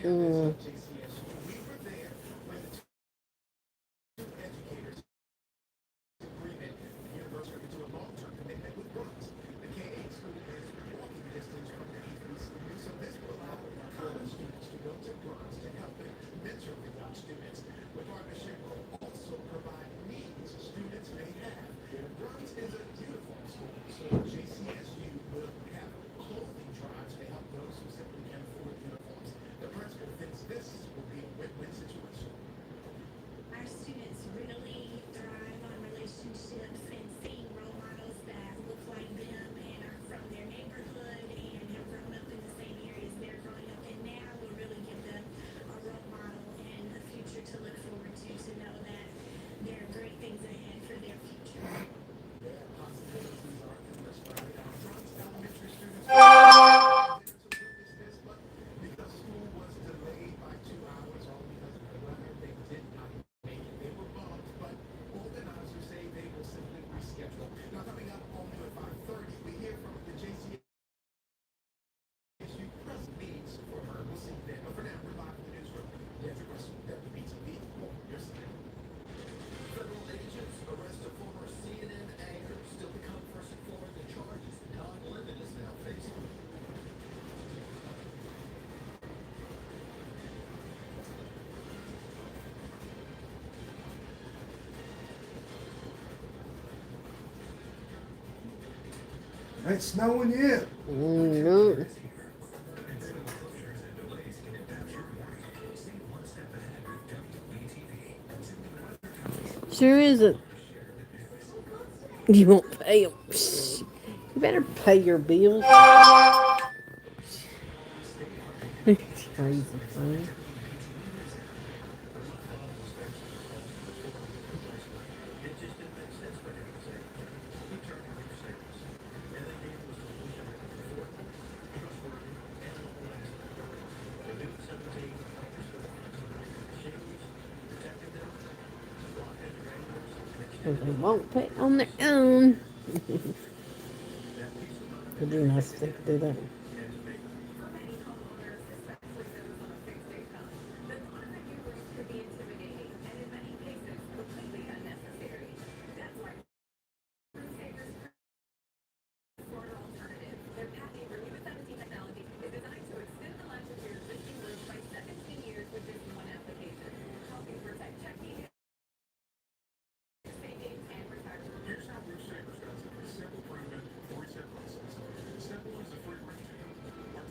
Mm. Our students really thrive on relationships and seeing role models that look like them and are from their neighborhood and have grown up in the same areas they're growing up in now will really give them a role model and a future to look forward to know that there are great things ahead for their future. Ain't snowing yet. No. Sure isn't. You won't pay them. You better pay your bills. It's crazy, man. They won't pay on their own. It'd be nice if they could do that. Could be intimidating and in many cases completely unnecessary. That's why Crusaders smarter alternative. Their patented Renew 17 technology is designed to extend the life of your existing roof by 17 years with just one application, helping protect check details, savings, and retirement. Here's how Roof Savers does it. A simple, proven, 4-step process. Simple as a free roof tube. Our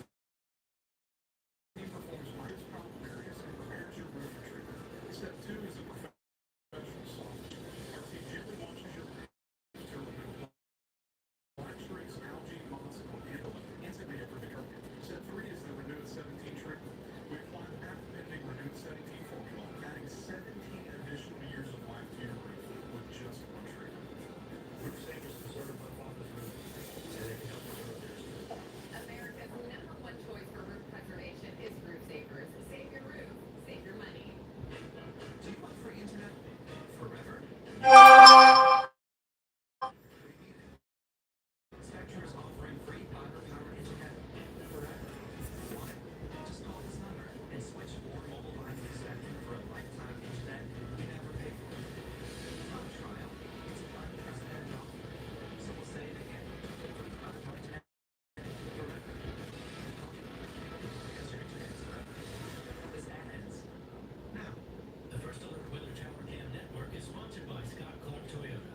team performs greatest problem areas and repairs your roof for treatment. Step 2 is a professional soft. Our team gently washes your roof to remove black streaks, algae, moss, and handle it instantly after the curb. Step 3 is the Renew 17 treatment. We apply the patent-pending Renew 17 formula, adding 17 additional years of life to your roof with just one treatment. Roof Savers is certified faultless roof, and they can help you with repairs too. America's #1 choice for roof preservation is Roof Savers. Save your roof, save your money. Do you want free internet forever? Spectrum is offering free fiber-powered internet forever. Why? Just call this number and switch more mobile lines to Spectrum for a lifetime internet you never pay for. It's not a trial, it's an unprecedented offer. So we'll say it again. Free fiber internet forever. Because your internet's forever. This ad ends now. The First Alert Weather Tower Cam Network is sponsored by Scott Clark Toyota.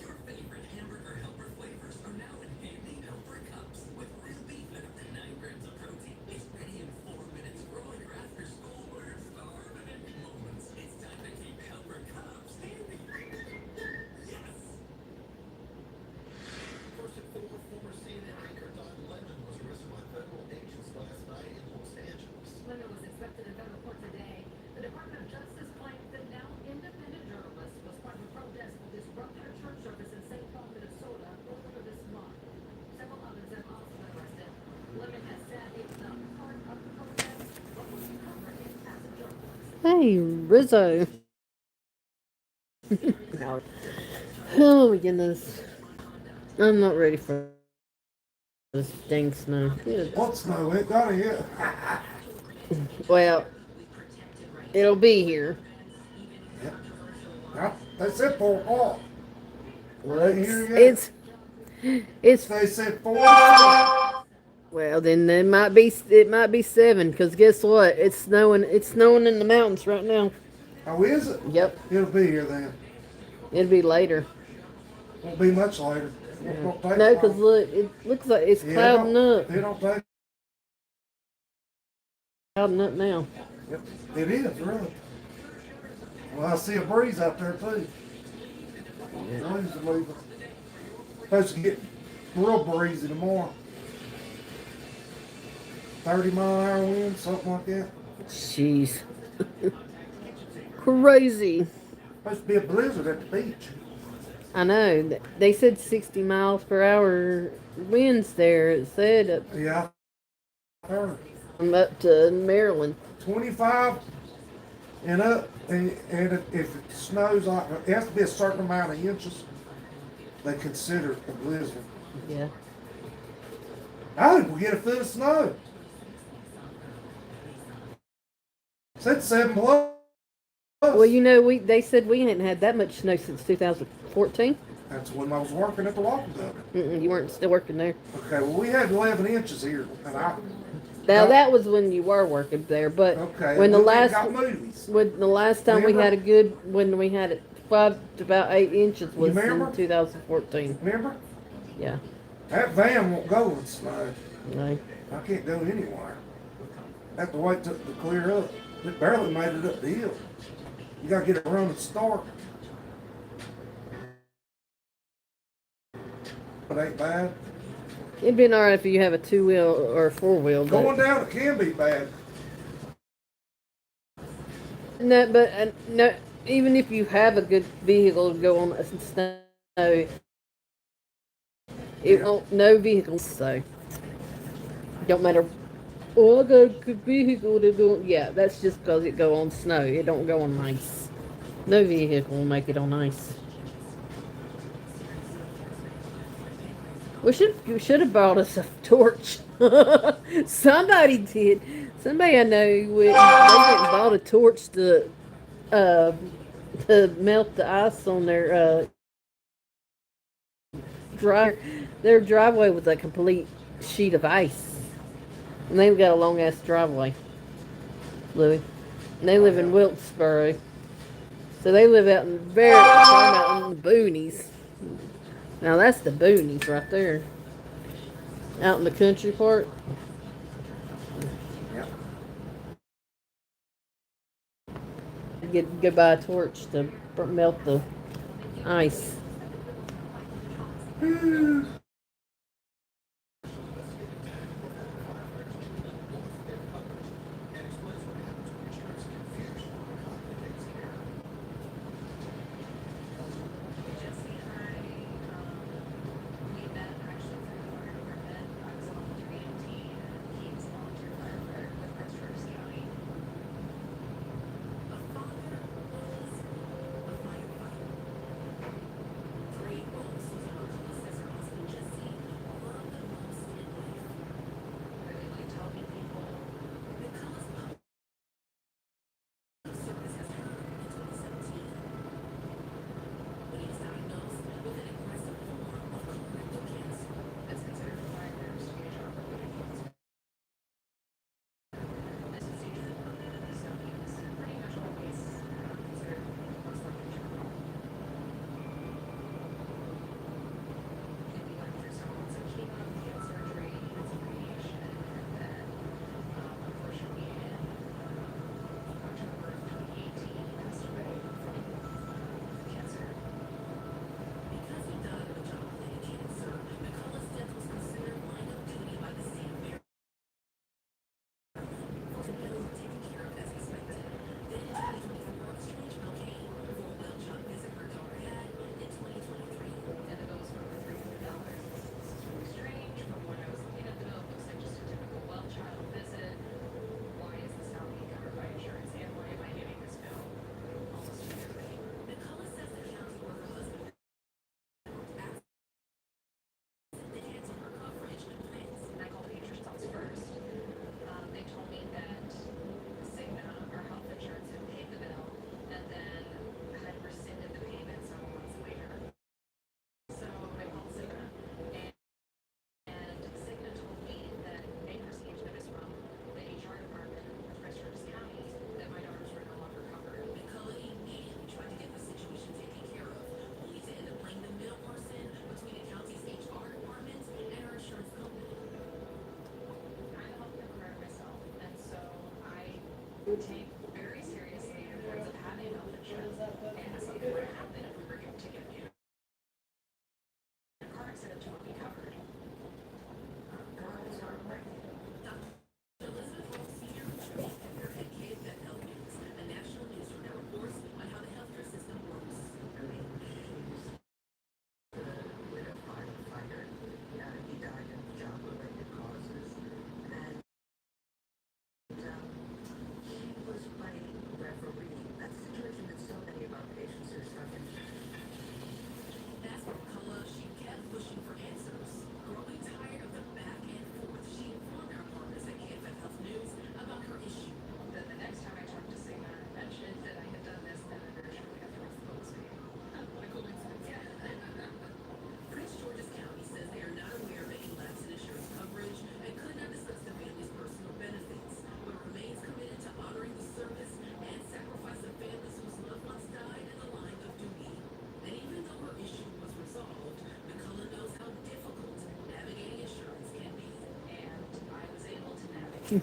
Your favorite hamburger helper flavors are now in handy helper cups with real beef and up to 9 grams of protein. It's ready in 4 minutes for all your after school or starving empty moments. It's time to keep helper cups handy. Yes! First and former CNN anchor Don Lemon was arrested by federal agents last night in Los Angeles. Lemon was expected in federal court today. The Department of Justice claims that now independent journalist was part of a protest that disrupted a church service in St. Paul, Minnesota earlier this month. Several others have also been arrested. Lemon has said he was not part of the protest, but was covered in as a journalist. Hey, Rizzo. Oh my goodness. I'm not ready for this dang snow. Good. What snow? It got here. Well, it'll be here. Yep. Now, they said 4 o'clock. Well, Right here yet? it's. They said 4. Well, then it might be 7. Cause guess what? It's snowing. It's snowing in the mountains right now. Oh, is it? Yep. It'll be here then. It'll be later. Won't be much later. Won't take No, long. cause look, it looks like it's clouding up. It don't take. Clouding up now. Yep. It is really. Well, I see a breeze out there too. Breeze is leaving. Supposed to get real breezy tomorrow. 30-mile-an-hour wind, something like that. Jeez. Crazy. Supposed to be a blizzard at the beach. I know. They said 60 miles per hour winds there. It said Yeah. I'm up to Maryland. 25 and up, and if it snows, like it has to be a certain amount of inches, they consider it a blizzard. Yeah. I think we get a foot of snow. Said 7 below. Well, you know, they said we hadn't had that much snow since 2014. That's when I was working at the walking building. You weren't still working there. Okay, well we had 11 inches here, and Now that was when you were working there, but okay, when the we last got movies. when the last time we had when we had it 5 to about 8 inches was in 2014. Remember? Yeah. That van won't go in snow. No. I can't go anywhere. I have to wait till it to clear up. It barely made it up the hill. You gotta get a running start. But ain't bad. It'd been alright if you have a 2-wheel or a 4-wheel. Going down it can be bad. No, but no. Even if you have a good vehicle to go on snow, it won't. No vehicles, so don't matter. Oh, I got a good vehicle to go. Yeah, that's just because it go on snow. It don't go on ice. No vehicle will make it on ice. You should have bought us a torch. Somebody did. Somebody I know they went and bought a torch to melt the ice on their Their driveway was a complete sheet of ice, and they've got a long ass driveway, Louis. And they live in Wilkesboro, so they live out in out in the boonies. Now that's the boonies right there. Out in the country part. Yep. Go buy a torch to melt the ice. Well,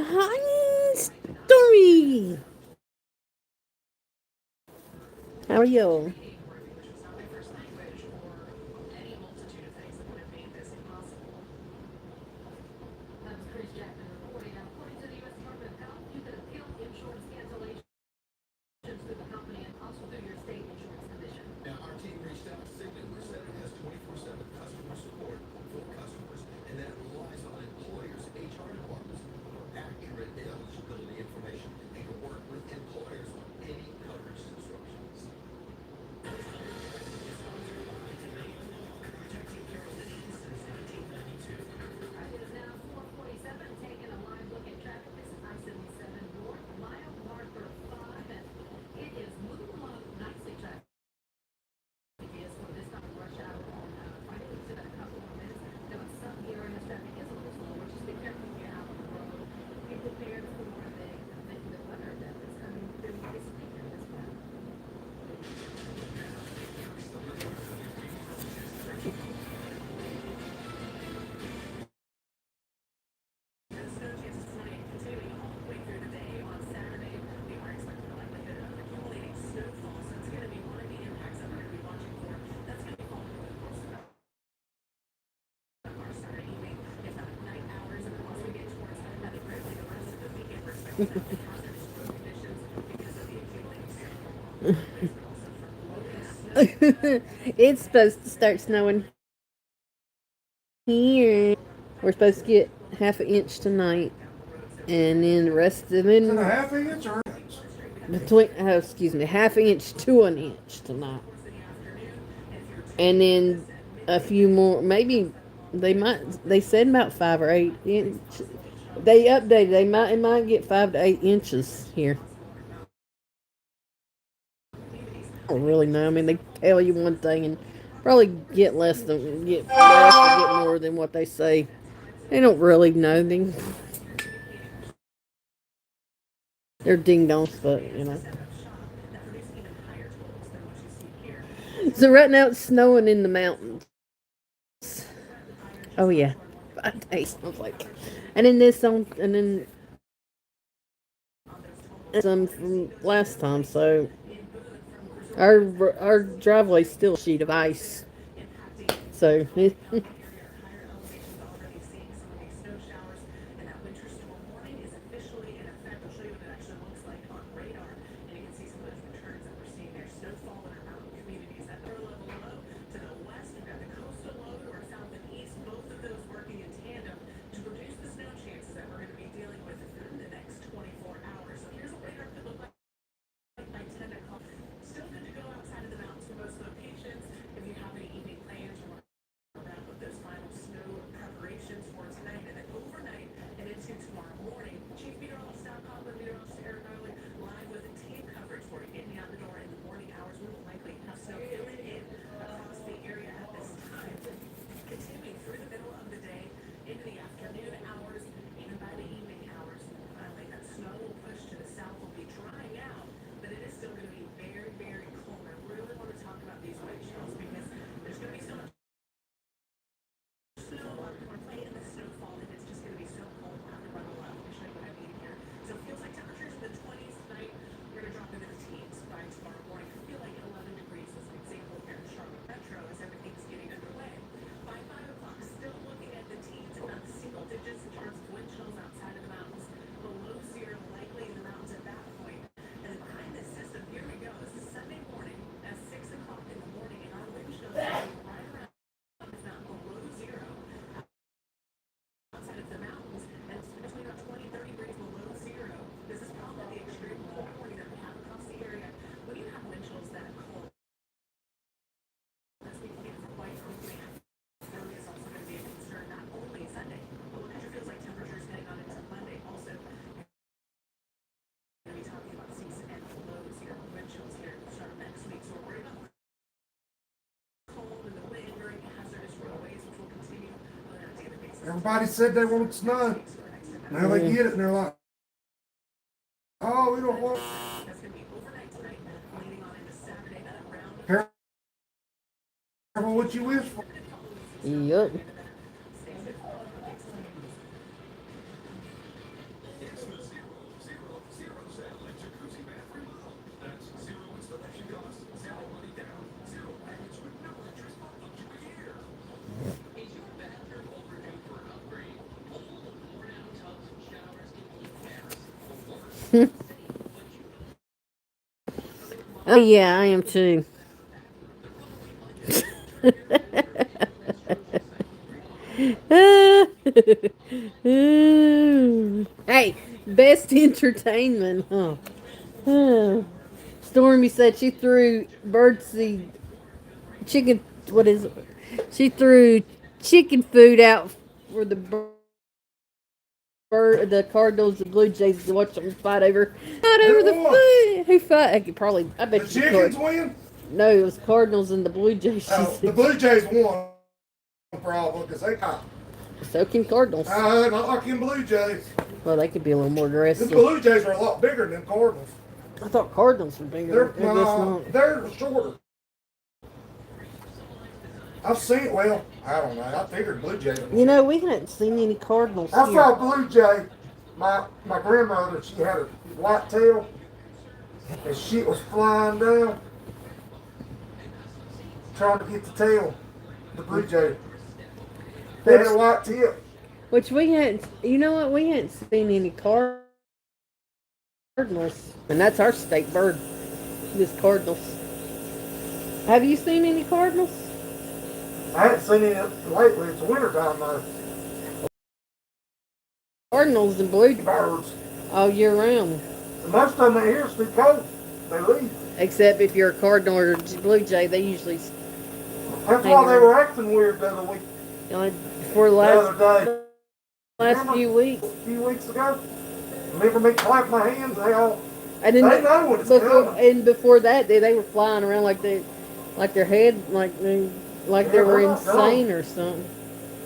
hi, Story. How are you? Now, our team reached out to Cigna, which said it has 24/7 customer support for customers, and that it relies on employers' HR departments for accurate eligibility information and can work with employers on any coverage instructions. It's supposed to start snowing here. We're supposed to get half an inch tonight, and then the rest of Is it a it half inch or? between. Oh, excuse me, half an inch to an inch tonight, and then a few more. Maybe they might. They said about 5 or 8 inch. They updated. They might. It might get 5 to 8 inches here. I don't really know. I mean, they tell you one thing and probably get less or get more than what they say. They don't really know. They're ding dongs, but you know. So right now it's snowing in the mountains. Oh yeah, 5 days. I was like, and then this on, and then some from last time. So our driveway's still a sheet of ice. So Everybody said they wanted snow. Now they get it and they're like, oh, we don't want. Careful what you wish for. Yup. Oh yeah, I am too. Hey, best entertainment, huh? Stormy said she threw birdseed chicken. What is it? She threw chicken food out for the Cardinals and Blue Jays to watch them fight over the Who won? food. Who fight? I could probably. I bet The you chickens could. win? No, it was Cardinals and the Blue Jays. She The said. Blue Jays won probably because they got. So can Cardinals. Not like them Blue Jays. Well, they could be a little more The aggressive. Blue Jays are a lot bigger than Cardinals. I thought Cardinals were bigger. I guess not. They're shorter. I've seen, well, I don't know. I figured Blue Jays. You know, we hadn't seen any Cardinals I here. saw a Blue Jay. My grandmother, she had a white tail, and shit was flying down, trying to get the tail. The Blue Jay. They had a white tip. Which we hadn't. You know what? We hadn't seen any Cardinals, and that's our state bird. This Cardinals. Have you seen any Cardinals? I haven't seen any lately. It's wintertime though. Cardinals and blue Birds. all year round. Most of them here is too cold. They leave. Except if you're a Cardinal or a Blue Jay, they usually. That's why they were acting weird the other week. For the other last few weeks. A few weeks ago. Remember me clap my hands? They know when it's coming. And before that, they were flying around like their head, like they were insane or something.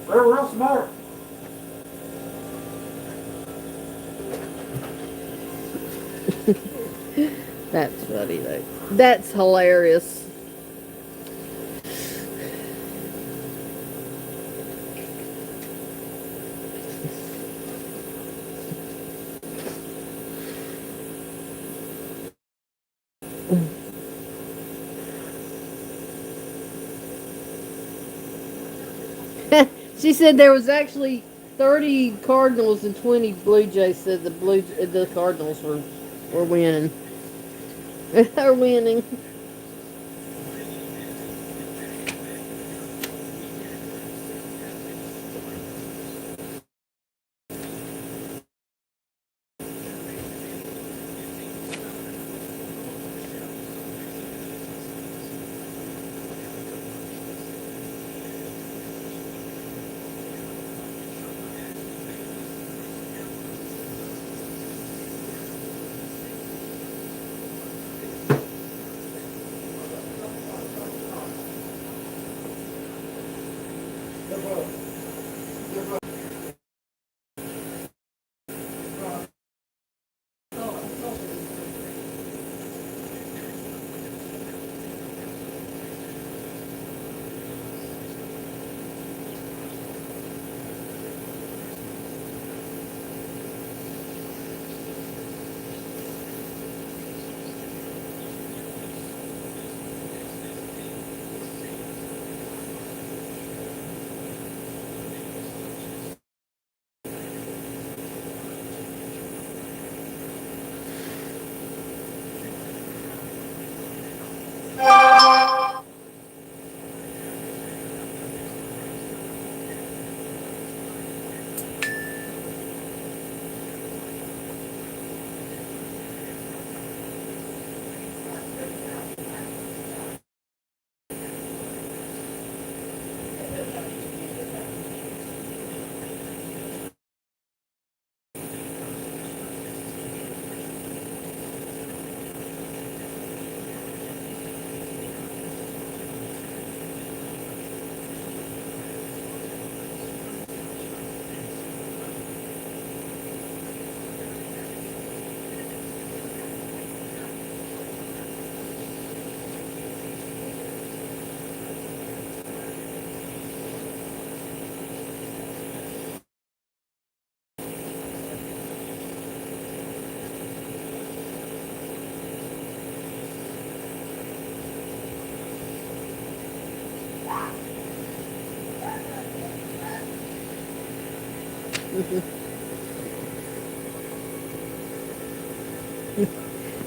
They're real smart. That's funny though. That's hilarious. She said there was actually 30 Cardinals and 20 Blue Jays. Said the Cardinals were winning. They're winning.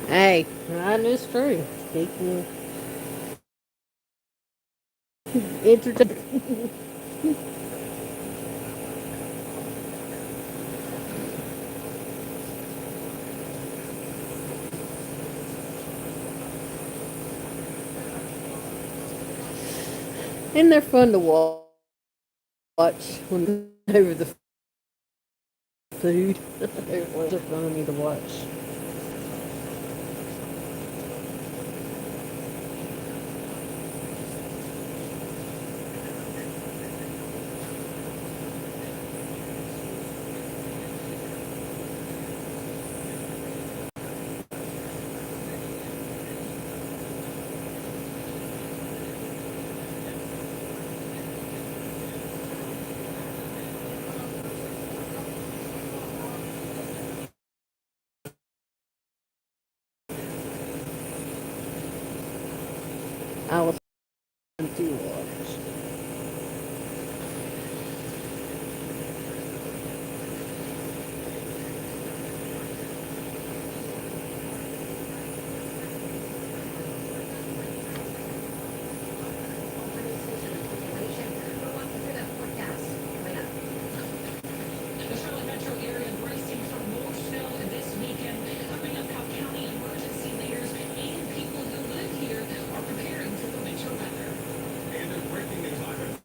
Hey, that is true. Speaking of entertainment. And they're fun to watch when over the food. They're funny to watch. I was fun to watch. The Charlotte metro area bracing for more snow this weekend. Coming up, how county emergency leaders and people who live here are preparing for the winter weather. And there's breaking news live.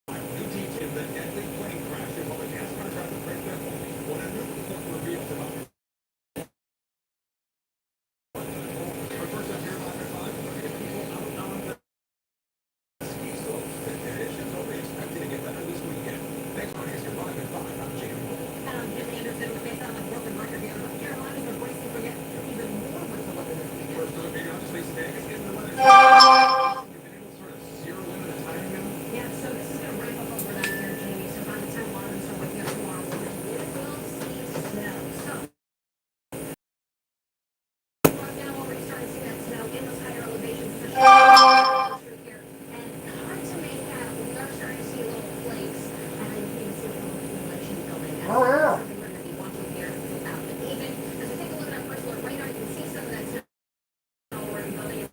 New detail that deadly plane crash involving NASCAR driver Greg Biffle. When a new report reveals about but first up here live at 5, we're going to get people out on the ski slopes. The conditions only expected to get better this weekend. Thanks for your live at 5. I'm Jay. And I'm Jim Anderson with based on the broken record here. North Carolina's are bracing for yet even more winter weather this weekend. First up, maybe I'll just Lisa Vegas getting the weather. You've been able to sort of zero in the timing now. Yeah, so this is going to ramp up overnight here, Jamie. So by the time London's are waking up tomorrow morning, we will see snow. So right now, already starting to see that snow in those higher elevations, especially here. And hard to make out. We are starting to see little flakes, and you can see the accumulation building. And Oh, yeah. something we're going to be watching here throughout the evening. As we take a look at our first look right now, you can see some of that snow already building.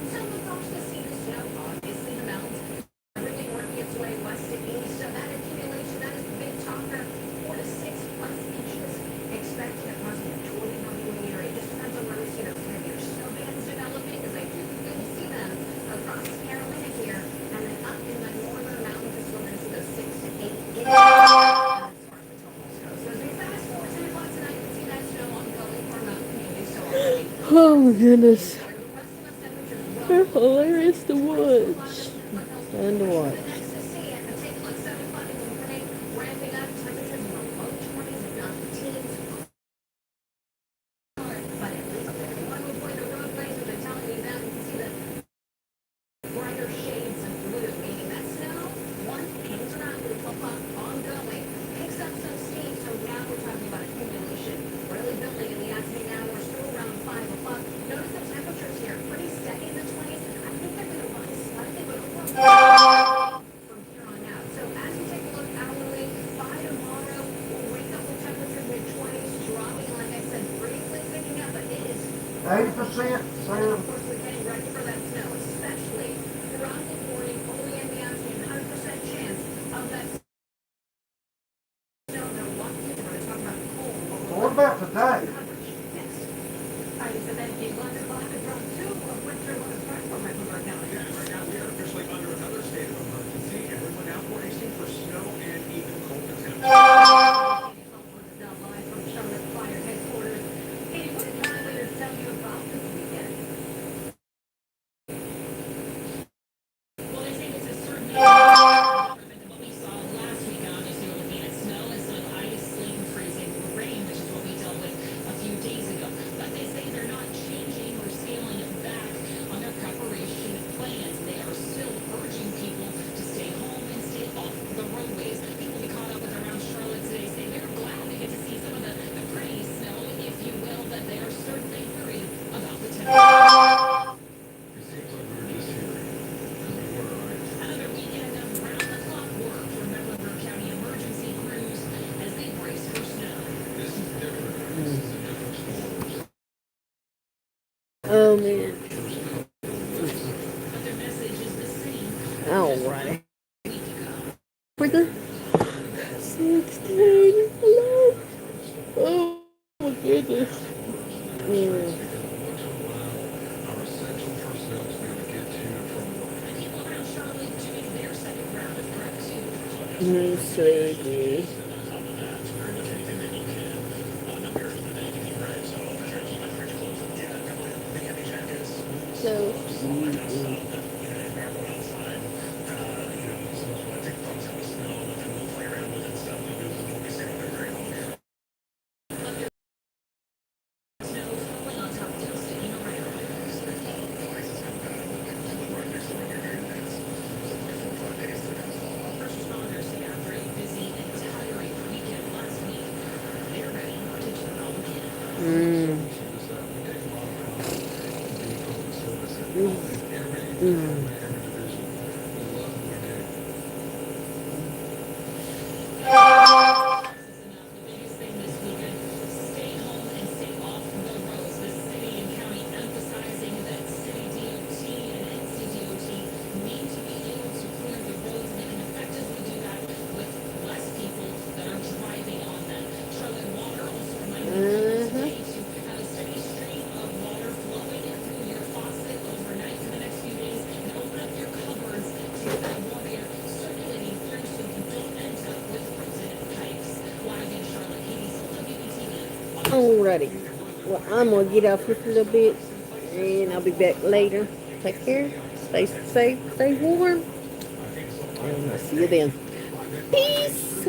Some of folks can see the snow, obviously the mountains, really working its way west to east. So that accumulation, that is the big talker, 4 to 6 plus inches expected across the majority of the area. It just depends on where we see those heavier snow bands developing, because I do think we see them across Carolina here, and then up in the northern mountains, is where we're going to see those 6 to 8 inches. As far as the total snow. So as we fast forward 10 o'clock tonight, you can see that snow ongoing for our mountain communities. So already. Oh my goodness. They're hilarious to watch. Fun to watch. Brighter shades of blue, meaning that snow, one, hangs around at 12 o'clock, ongoing, picks up some steam, so now we're talking about accumulation, really building in the afternoon hours through around 5 o'clock. Notice the temperatures here, pretty steady in the 20s. I think they're going to rise slightly, but overall from here on out. So as you take a look hourly, by tomorrow, we'll wake up with temperatures mid-20s, dropping, like I said, briefly picking up, but it is 80%, and of course, we're getting ready for that snow, especially throughout the morning, only in the afternoon, 100% chance of that snow. Now, what we're going to talk about cold. What about today? Coverage next. All right, so then you want to clock and drop 2 of winter weather platform right from our county. Yeah, right now we are officially under another state of emergency. Everyone now bracing for snow and even colder temps. Now live from Charlotte Fire Headquarters. Katie, what did regulators tell you about this weekend? Oh man. But their message is the same. Alrighty. For the 16. Hello. Oh my goodness. Mm. People around Charlotte doing their second round of prep too. Sleepy. So sleepy. First responders say after a busy and tiring weekend last week, they're ready to turn on again. The biggest thing this weekend, stay home and stay off the roads. The city and county emphasizing that city DOT and NCDOT need to be able to clear the roads, and they can effectively do that with less people that are driving on them. Charlotte Water also reminding people today to have a steady stream of water flowing through your faucet overnight for the next few days, and open up your cupboards to get that water circulating through so you don't end up with frozen pipes. Live in Charlotte, Katie's WBTV. Alrighty. Well, I'm gonna get off here for a little bit, and I'll be back later. Take care. Stay safe. Stay warm. And I'll see you then. Peace.